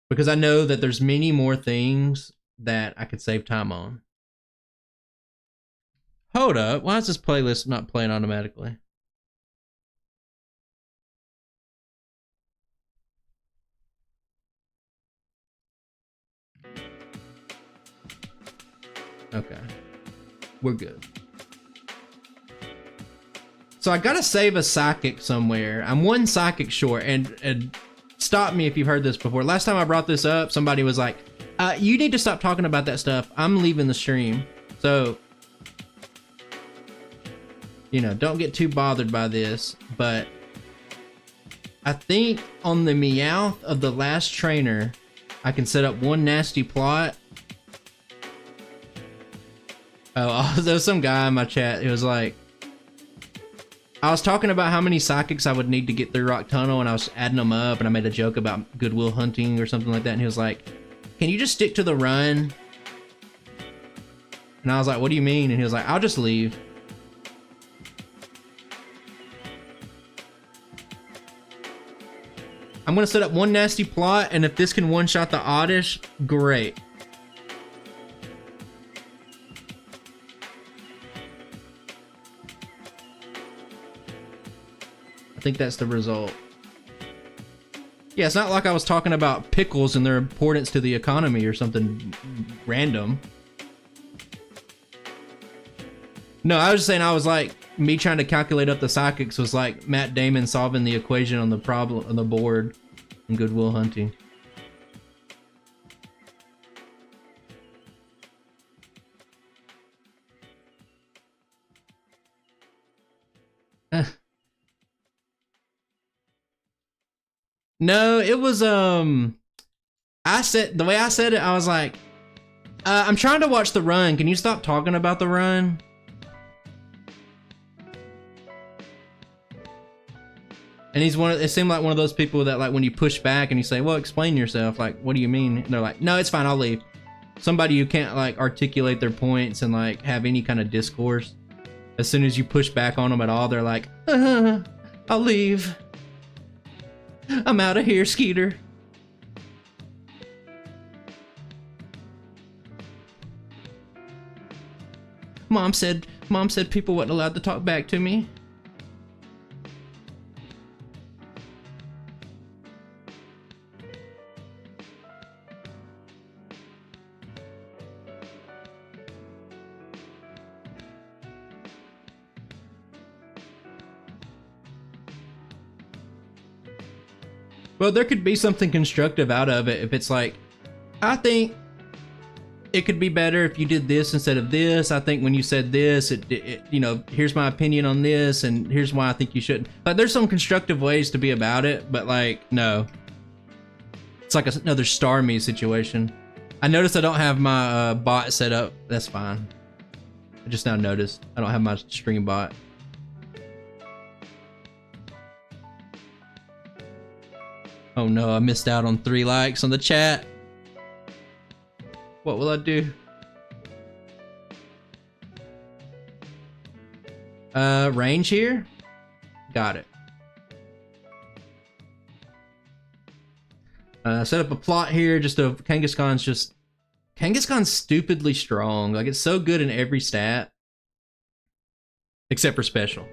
Because I know that there's many more things that I could save time on. Hold up, why is this playlist not playing automatically? Okay, we're good. So I gotta save a psychic somewhere. I'm 1 psychic short, and stop me if you've heard this before. Last time I brought this up, somebody was like, you need to stop talking about that stuff. I'm leaving the stream. So, you know, don't get too bothered by this, but I think on the Meowth of the last trainer, I can set up one nasty plot. Oh, there was some guy in my chat. It was like, I was talking about how many psychics I would need to get through Rock Tunnel, and I was adding them up, and I made a joke about Goodwill Hunting or something like that, and he was like, can you just stick to the run? And I was like, what do you mean? And he was like, I'll just leave. I'm gonna set up one nasty plot, and if this can one-shot the Oddish, great. I think that's the result. Yeah, it's not like I was talking about pickles and their importance to the economy or something random. No, I was just saying, I was like, me trying to calculate up the psychics was like Matt Damon solving the equation on the problem on the board in Goodwill Hunting. No, it was I said, the way I said it, I was like, I'm trying to watch the run. Can you stop talking about the run? And he's it seemed like one of those people that, like, when you push back and you say, well, explain yourself, like, what do you mean? And they're like, no, it's fine, I'll leave. Somebody who can't, like, articulate their points and, like, have any kind of discourse. As soon as you push back on them at all, they're like, I'll leave. I'm out of here, Skeeter. Mom said people weren't allowed to talk back to me. Well, there could be something constructive out of it if it's like, I think it could be better if you did this instead of this. I think when you said this, it you know, here's my opinion on this, and here's why I think you shouldn't. Like, there's some constructive ways to be about it, but like, no. It's like another Star Me situation. I noticed I don't have my bot set up. That's fine. I just now noticed I don't have my stream bot. Oh no, I missed out on 3 likes on the chat. What will I do? Range here? Got it. Set up a plot here, just of Kangaskhan's Kangaskhan's stupidly strong. Like, it's so good in every stat. Except for special.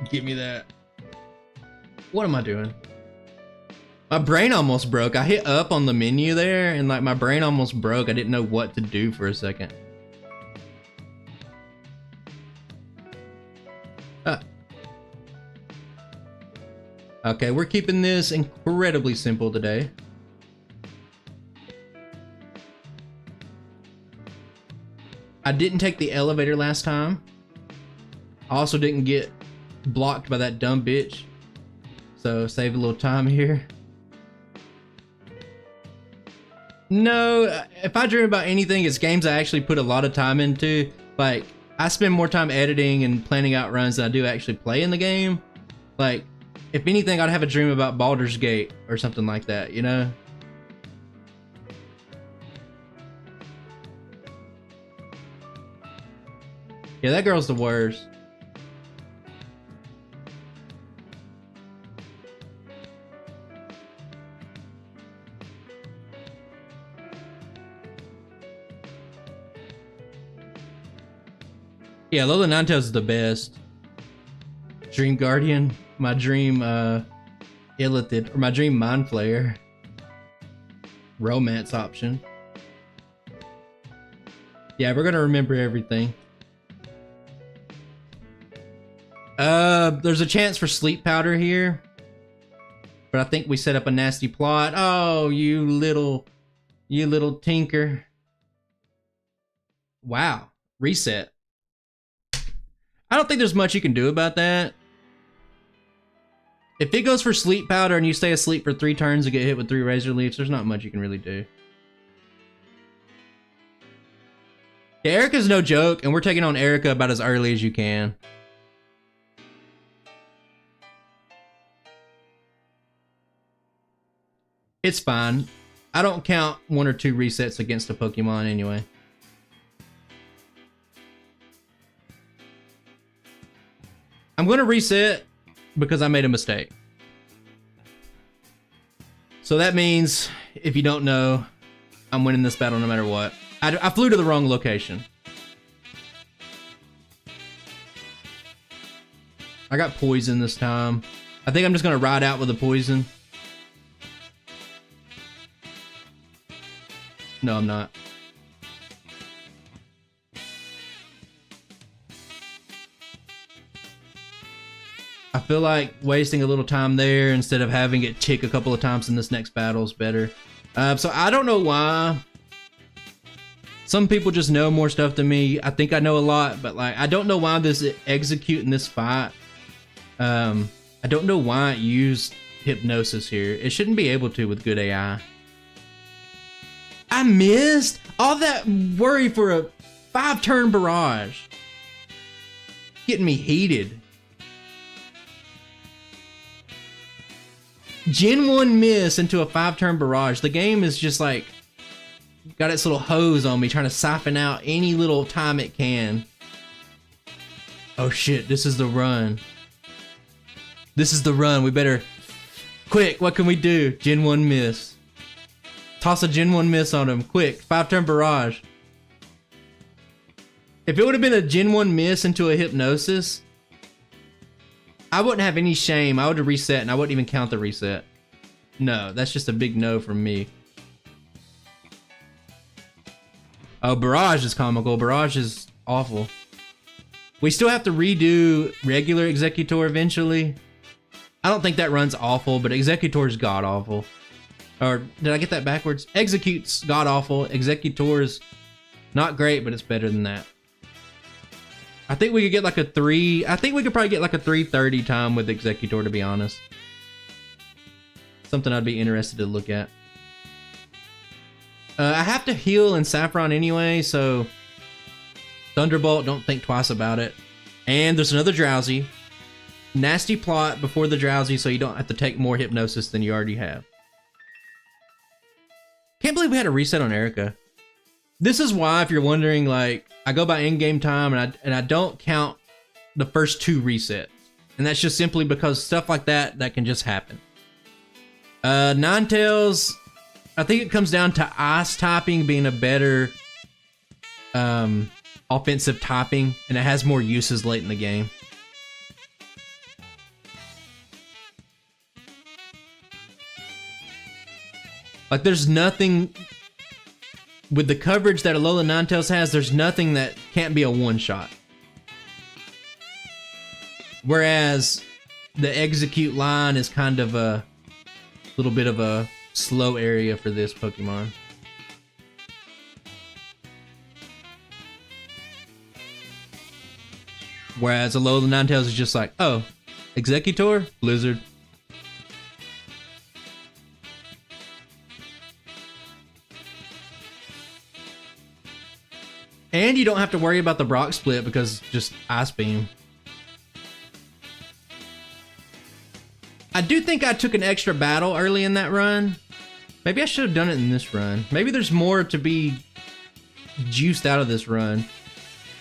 Give me that. What am I doing? My brain almost broke. I hit up on the menu there, and like my brain almost broke. I didn't know what to do for a second. Okay, we're keeping this incredibly simple today. I didn't take the elevator last time. I also didn't get blocked by that dumb bitch, so save a little time here. No, if I dream about anything, it's games I actually put a lot of time into. Like, I spend more time editing and planning out runs than I do actually play in the game. Like, if anything, I'd have a dream about Baldur's Gate or something like that, you know? Yeah, that girl's the worst. Yeah, Alolan Ninetales is the best. Dream Guardian, my dream Illithid, or my dream Mind Flayer. Romance option. Yeah, we're gonna remember everything. There's a chance for sleep powder here, but I think we set up a nasty plot. Oh, you little tinker. Wow, reset. I don't think there's much you can do about that. If it goes for sleep powder and you stay asleep for 3 turns and get hit with 3 razor leaves, there's not much you can really do. Yeah, Erica's no joke, and we're taking on Erica about as early as you can. It's fine. I don't count 1 or 2 resets against a Pokemon anyway. I'm gonna reset because I made a mistake. So that means, if you don't know, I'm winning this battle no matter what. I flew to the wrong location. I got poison this time. I think I'm just gonna ride out with the poison. No, I'm not. I feel like wasting a little time there instead of having it tick a couple of times in this next battle is better. So I don't know why. Some people just know more stuff than me. I think I know a lot, but like I don't know why this execute in this fight. I don't know why it used hypnosis here. It shouldn't be able to with good AI. I missed all that worry for a 5-turn barrage. Getting me heated. Gen 1 miss into a 5-turn barrage. The game is just like got its little hose on me trying to siphon out any little time it can. Oh shit, this is the run. This is the run. We better quick, what can we do? Gen 1 miss. Toss a Gen 1 miss on him. Quick, 5-turn barrage. If it would have been a Gen 1 miss into a hypnosis, I wouldn't have any shame. I would have reset and I wouldn't even count the reset. No, that's just a big no from me. Oh, Barrage is comical. Barrage is awful. We still have to redo regular Executor eventually. I don't think that run's awful, but Executor's god-awful. Or, did I get that backwards? Execute's god-awful. Executor's not great, but it's better than that. I think we could get like a 3... I think we could probably get like a 3:30 time with Executor, to be honest. Something I'd be interested to look at. I have to heal in Saffron anyway, so... Thunderbolt, don't think twice about it. And there's another Drowsy. Nasty plot before the Drowsy so you don't have to take more Hypnosis than you already have. Can't believe we had a reset on Erica. This is why, if you're wondering, like, I go by in-game time and I don't count the first 2 resets. And that's just simply because stuff like that can just happen. Ninetales, I think it comes down to Ice typing being a better offensive typing, and it has more uses late in the game. Like, there's nothing... With the coverage that Alolan Ninetales has, there's nothing that can't be a one-shot. Whereas the execute line is kind of a little bit of a slow area for this Pokemon. Whereas Alolan Ninetales is just like, oh, Executor, Blizzard. And you don't have to worry about the Brock split because just Ice Beam. I do think I took an extra battle early in that run. Maybe I should have done it in this run. Maybe there's more to be juiced out of this run.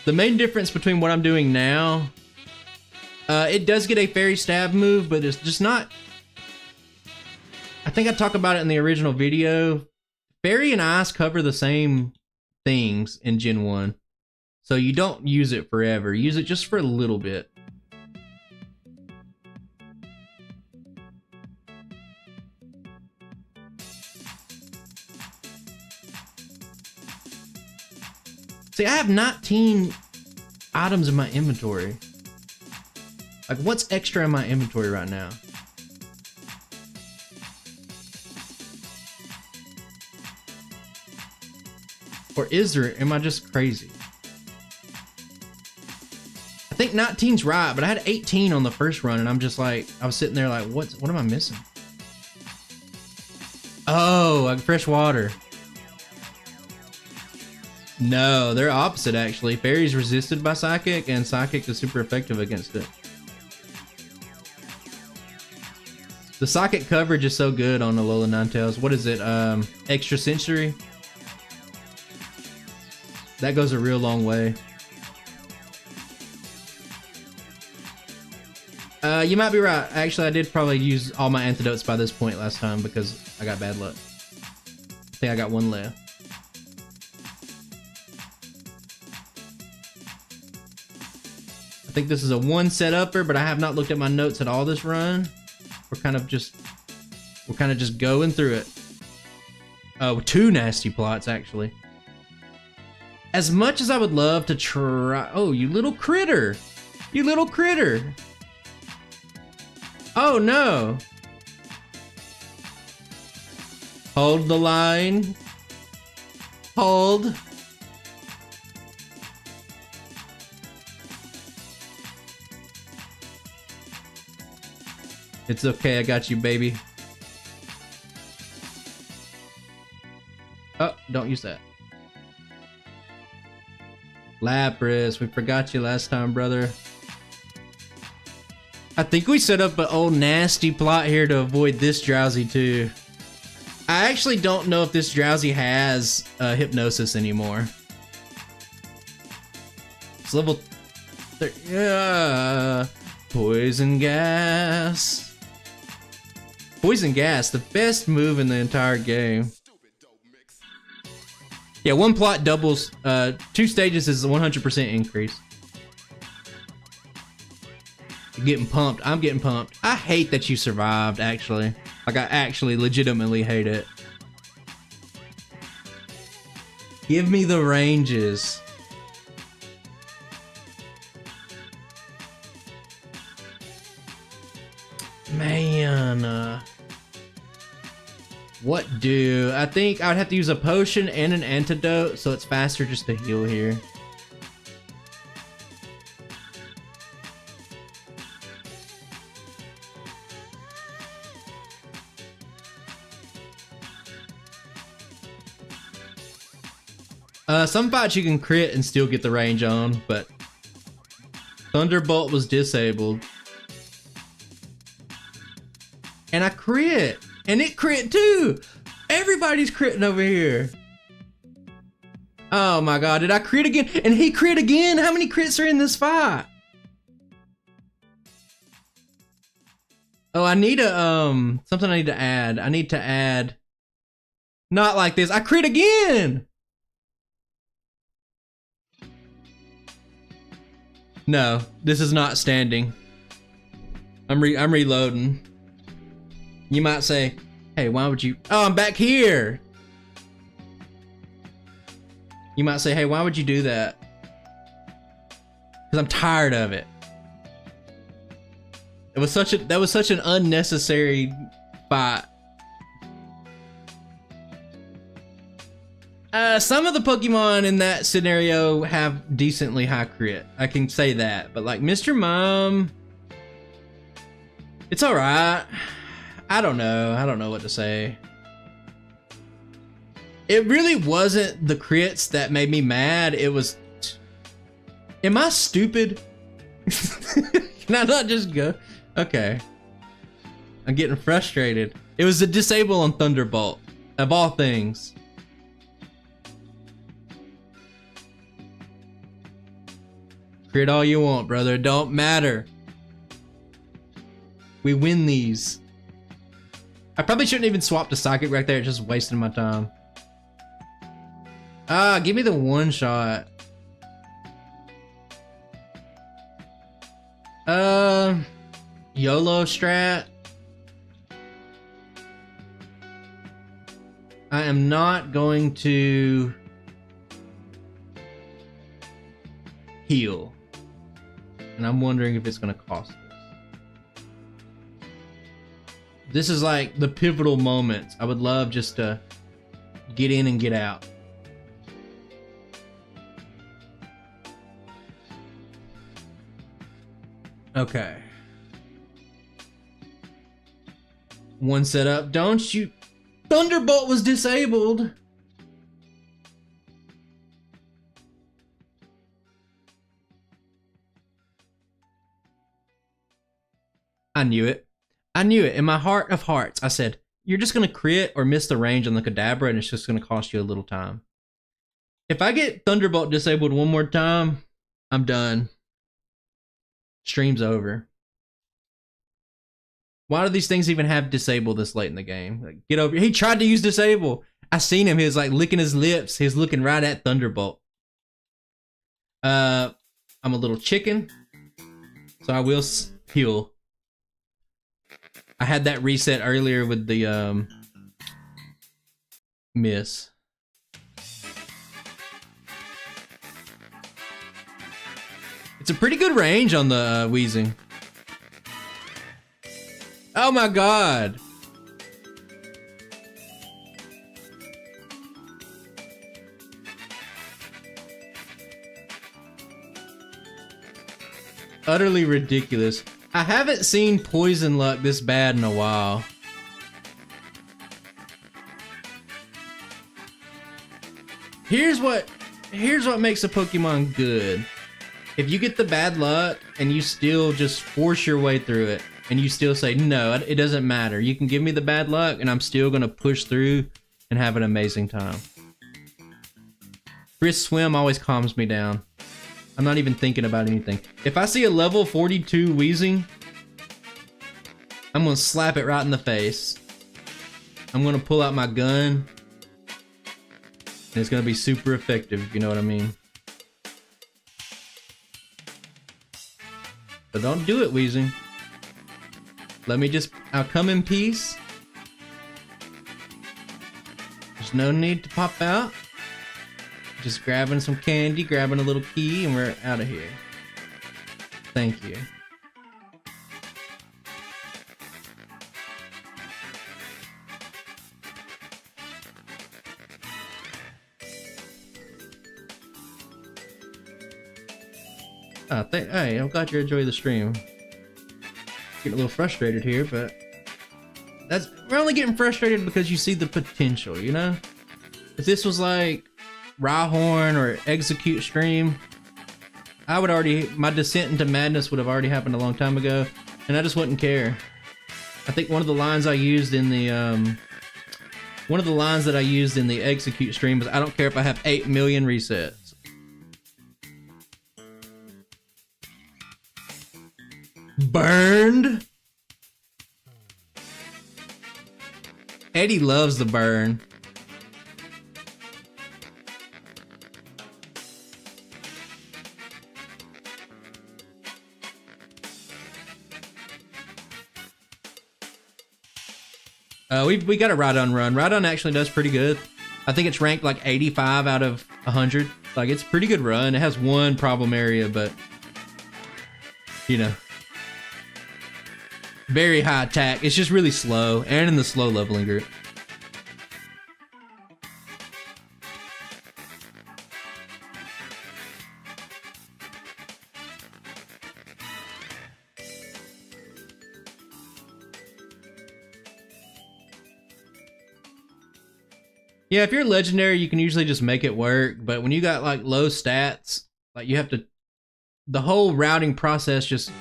The main difference between what I'm doing now, it does get a Fairy Stab move, but it's just not... I think I talked about it in the original video. Fairy and Ice cover the same things in Gen 1. So you don't use it forever. Use it just for a little bit. See, I have 19 items in my inventory. Like, what's extra in my inventory right now? Or is there? Am I just crazy? I think 19's right, but I had 18 on the first run, and I'm just like, I was sitting there like, what am I missing? Oh, like fresh water. No, they're opposite actually. Fairy's resisted by Psychic, and Psychic is super effective against it. The Psychic coverage is so good on Alolan Ninetales. What is it? Extra Sensory? That goes a real long way. You might be right. Actually, I did probably use all my antidotes by this point last time because I got bad luck. I think I got one left. I think this is a one set upper, but I have not looked at my notes at all this run. We're kind of just going through it. Oh, 2 nasty plots actually. As much as I would love to try, oh, you little critter, you little critter. Oh no. Hold the line. Hold. It's okay, I got you, baby. Oh, don't use that. Lapras, we forgot you last time, brother. I think we set up an old nasty plot here to avoid this Drowsy too. I actually don't know if this Drowsy has Hypnosis anymore. It's level 30. Poison Gas. Poison Gas, the best move in the entire game. Yeah, one plot doubles, 2 stages is a 100% increase. You're getting pumped. I'm getting pumped. I hate that you survived, actually. Like, I actually legitimately hate it. Give me the ranges. Man, what do? I think I would have to use a potion and an antidote, so it's faster just to heal here. Some fights you can crit and still get the range on, but Thunderbolt was disabled. And I crit! And it crit too! Everybody's critting over here! Oh my god, did I crit again? And he crit again? How many crits are in this fight? Oh, I need a, something I need to add. I need to add... Not like this. I crit again! No, this is not standing. I'm reloading. You might say, hey, why would you... Oh, I'm back here! You might say, hey, why would you do that? Because I'm tired of it. That was such an unnecessary fight. Some of the Pokemon in that scenario have decently high crit. I can say that. But like Mr. Mime, it's alright. I don't know. I don't know what to say. It really wasn't the crits that made me mad. It was... Am I stupid? Can I not just go? Okay. I'm getting frustrated. It was a disable on Thunderbolt. Of all things. Crit all you want, brother. It don't matter. We win these. I probably shouldn't even swap to Psychic right there. It's just wasting my time. Ah, give me the one shot. YOLO strat. I am not going to heal. And I'm wondering if it's gonna cost us. This is like the pivotal moment. I would love just to get in and get out. Okay. One setup. Don't you... Thunderbolt was disabled. I knew it. I knew it. In my heart of hearts, I said, you're just going to crit or miss the range on the Kadabra, and it's just going to cost you a little time. If I get Thunderbolt disabled one more time, I'm done. Stream's over. Why do these things even have disable this late in the game? Like, get over. He tried to use disable. I seen him. He was like licking his lips. He was looking right at Thunderbolt. I'm a little chicken, so I will heal. I had that reset earlier with the miss. It's a pretty good range on the Weezing. Oh my god. Utterly ridiculous. I haven't seen poison luck this bad in a while. Here's what makes a Pokemon good. If you get the bad luck and you still just force your way through it, and you still say, no, it doesn't matter. You can give me the bad luck and I'm still gonna push through and have an amazing time. Brisk Swim always calms me down. I'm not even thinking about anything. If I see a level 42 Weezing, I'm gonna slap it right in the face. I'm gonna pull out my gun. And it's gonna be super effective, if you know what I mean. But don't do it, Weezing. I'll come in peace. There's no need to pop out. Just grabbing some candy, grabbing a little key, and we're out of here. Thank you. Hey, I'm glad you're enjoying the stream. Getting a little frustrated here, but we're only getting frustrated because you see the potential, you know? If this was like Rhyhorn or Execute stream, my descent into madness would have already happened a long time ago, and I just wouldn't care. I think one of the lines I used in the Execute stream was, I don't care if I have 8 million resets. Burned? Eddie loves the burn. We got a Rhydon run. Rhydon actually does pretty good. I think it's ranked like 85 out of 100. Like, it's a pretty good run. It has one problem area, but you know, very high attack. It's just really slow, and in the slow leveling group. Yeah, if you're legendary, you can usually just make it work, but when you got like low stats, like you have to, the whole routing process just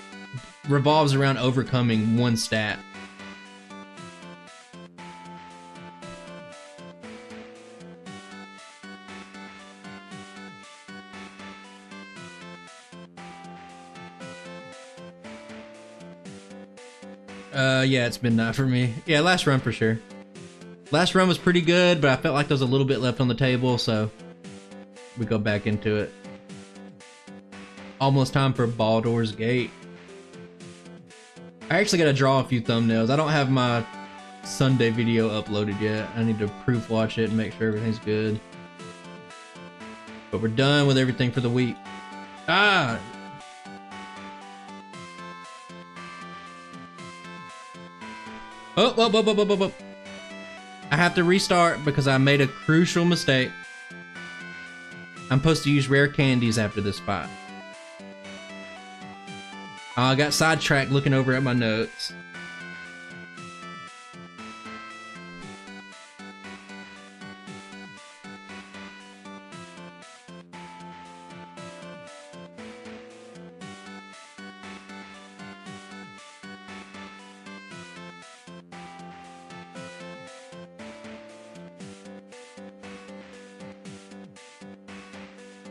revolves around overcoming one stat. Yeah, it's been that for me. Yeah, last run for sure. Last run was pretty good, but I felt like there was a little bit left on the table, so we go back into it. Almost time for Baldur's Gate. I actually gotta draw a few thumbnails. I don't have my Sunday video uploaded yet. I need to proof watch it and make sure everything's good. But we're done with everything for the week. Ah! Oh. I have to restart because I made a crucial mistake. I'm supposed to use rare candies after this fight. I got sidetracked looking over at my notes.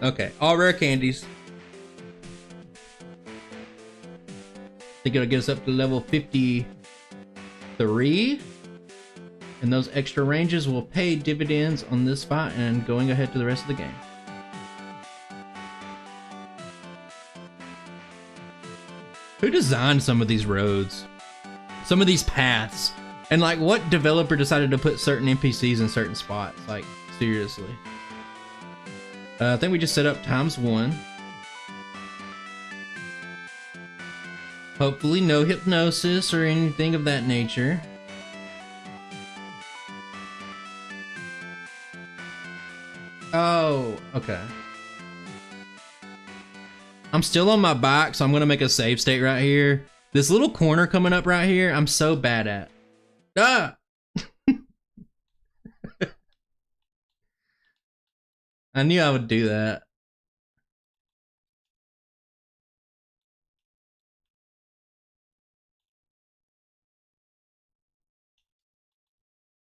Okay, all rare candies. Think it'll get us up to level 53. And those extra ranges will pay dividends on this fight and going ahead to the rest of the game. Who designed some of these roads? Some of these paths? And like, what developer decided to put certain NPCs in certain spots? Like, seriously. I think we just set up ×1. Hopefully no hypnosis or anything of that nature. Oh, okay. I'm still on my bike, so I'm gonna make a save state right here. This little corner coming up right here, I'm so bad at. Ah! I knew I would do that.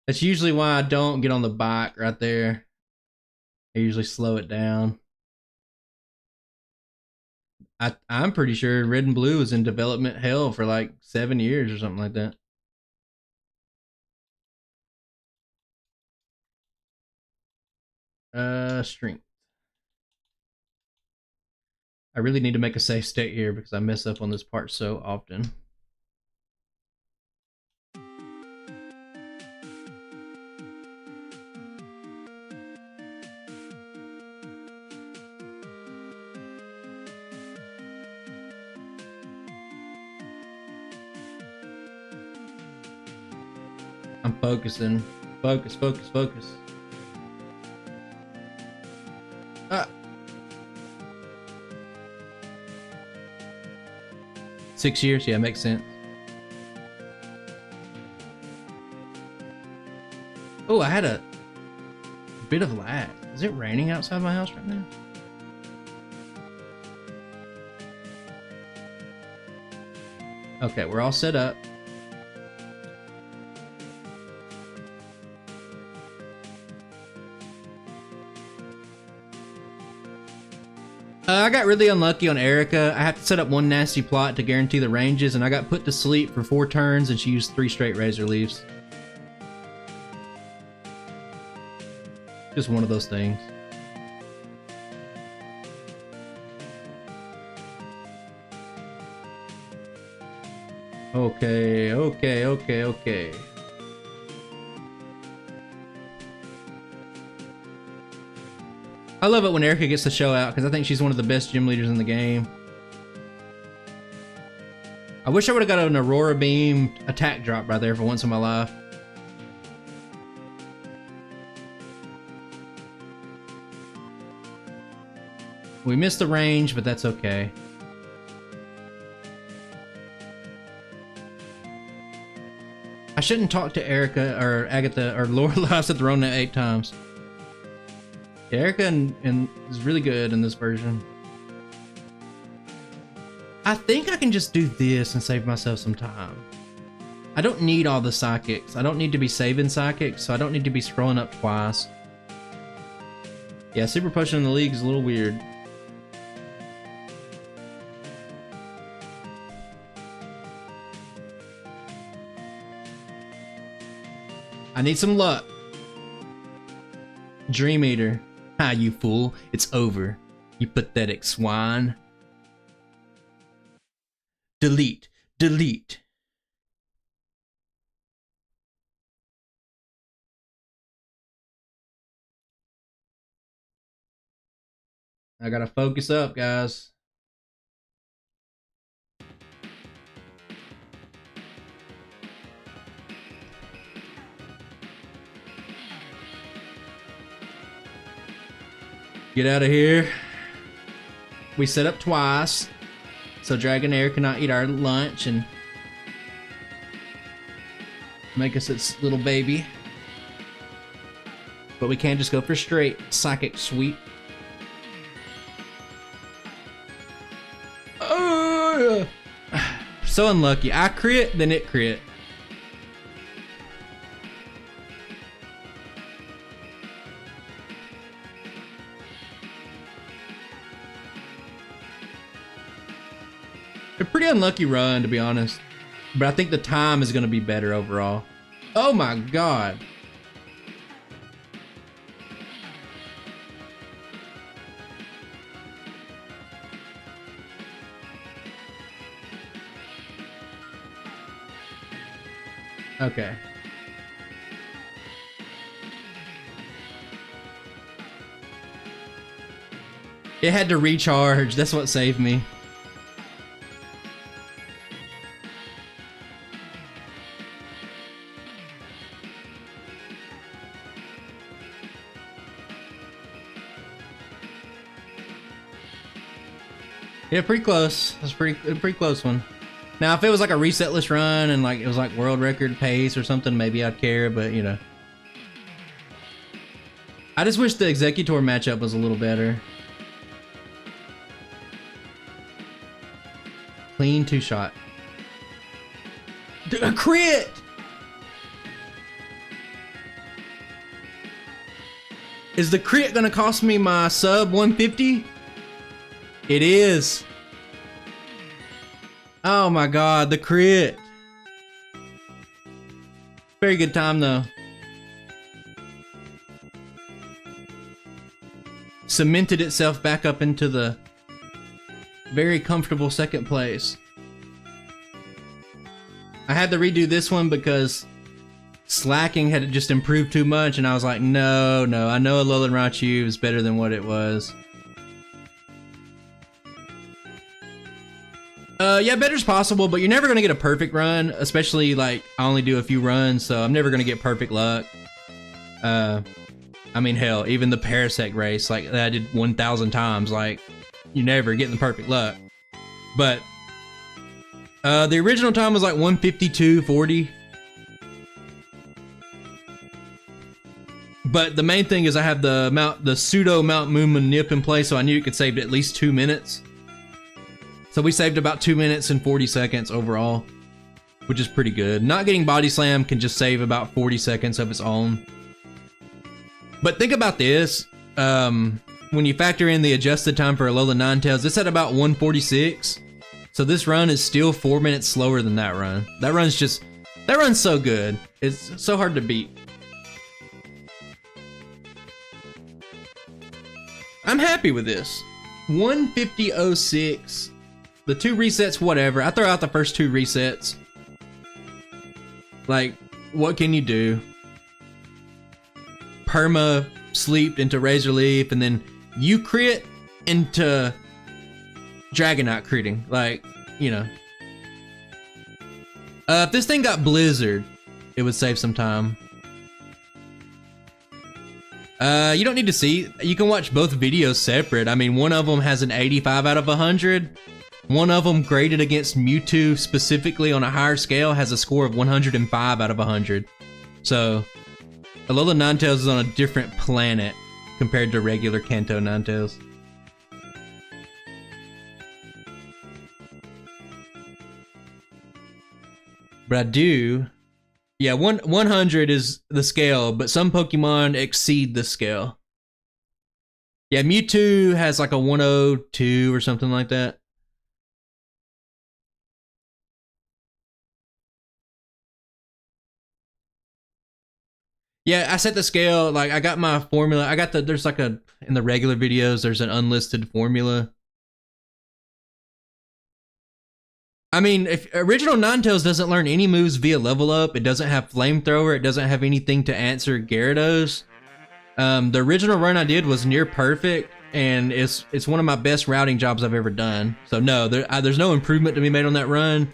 That's usually why I don't get on the bike right there. I usually slow it down. I'm pretty sure Red and Blue was in development hell for like 7 years or something like that. Strength. I really need to make a safe state here because I mess up on this part so often. I'm focusing. Focus, focus, focus. Ah. 6 years? Yeah, makes sense. Oh, I had a bit of lag. Is it raining outside my house right now? Okay, we're all set up. I got really unlucky on Erica. I have to set up one nasty plot to guarantee the ranges, and I got put to sleep for 4 turns, and she used 3 straight razor leaves. Just one of those things. Okay, okay, okay, okay. I love it when Erica gets the show out because I think she's one of the best gym leaders in the game. I wish I would have got an Aurora Beam attack drop right there for once in my life. We missed the range, but that's okay. I shouldn't talk to Erica or Agatha or Lorelai. I've said the wrong name 8 times. Erica is really good in this version. I think I can just do this and save myself some time. I don't need all the psychics. I don't need to be saving psychics, so I don't need to be scrolling up twice. Yeah, super potion in the league is a little weird. I need some luck. Dream Eater. Ah, you fool. It's over. You pathetic swine. Delete. Delete. I gotta focus up, guys. Get out of here. We set up twice. so Dragonair cannot eat our lunch and make us its little baby. But we can't just go for straight psychic sweep. Oh, so unlucky. I crit, then it crit. A pretty unlucky run, to be honest. But I think the time is going to be better overall. Oh my god. Okay. It had to recharge. That's what saved me. Yeah, pretty close. That's a pretty close one. Now, if it was like a resetless run and like it was like world record pace or something, maybe I'd care, but you know. I just wish the Executor matchup was a little better. Clean 2-shot. A crit! Is the crit gonna cost me my sub 150? It is. Oh my god, the crit. Very good time though. Cemented itself back up into the very comfortable second place. I had to redo this one because slacking had just improved too much and I was like, no, I know Alolan Raichu is better than what it was. Yeah, better's possible, but you're never gonna get a perfect run, especially like I only do a few runs, so I'm never gonna get perfect luck. I mean, hell, even the Parasect race, like that I did 1,000 times, like you never get the perfect luck. But the original time was like 152.40. But the main thing is I have the pseudo Mount Moon nip in place, so I knew it could save at least 2 minutes. So we saved about 2 minutes and 40 seconds overall, which is pretty good. Not getting Body Slam can just save about 40 seconds of its own. But think about this. When you factor in the adjusted time for Alolan Ninetales, it's at about 146. So this run is still 4 minutes slower than that run. That run's so good. It's so hard to beat. I'm happy with this. 150.06. The 2 resets, whatever. I throw out the first 2 resets. Like, what can you do? Perma sleeped into Razor Leaf, and then you crit into Dragonite critting. Like, you know. If this thing got Blizzard, it would save some time. You don't need to see. You can watch both videos separate. I mean, one of them has an 85 out of 100. One of them graded against Mewtwo specifically on a higher scale has a score of 105 out of 100. So, Alolan Ninetales is on a different planet compared to regular Kanto Ninetales. But I do... Yeah, 100 is the scale, but some Pokemon exceed the scale. Yeah, Mewtwo has like a 102 or something like that. Yeah, I set the scale, like I got my formula. I got there's like in the regular videos, there's an unlisted formula. I mean, if original Ninetales doesn't learn any moves via level up, it doesn't have Flamethrower, it doesn't have anything to answer Gyarados. The original run I did was near perfect, and it's one of my best routing jobs I've ever done. So no, there's no improvement to be made on that run.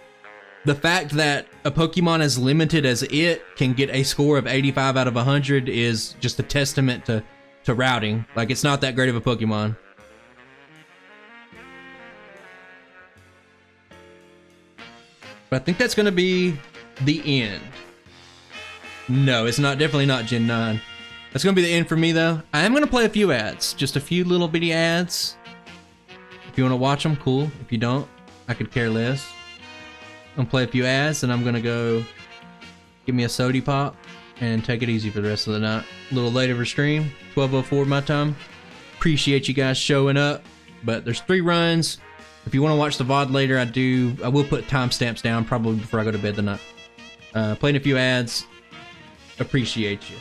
The fact that a Pokemon as limited as it can get a score of 85 out of 100 is just a testament to routing. Like, it's not that great of a Pokemon. But I think that's going to be the end. No, it's not. Definitely not Gen 9. That's going to be the end for me, though. I am going to play a few ads. Just a few little bitty ads. If you want to watch them, cool. If you don't, I could care less. I'm going to play a few ads, and I'm going to go give me a sody pop and take it easy for the rest of the night. A little later for stream, 12:04 my time. Appreciate you guys showing up. But there's 3 runs. If you want to watch the VOD later, I will put timestamps down probably before I go to bed tonight. Playing a few ads. Appreciate you.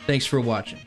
Thanks for watching.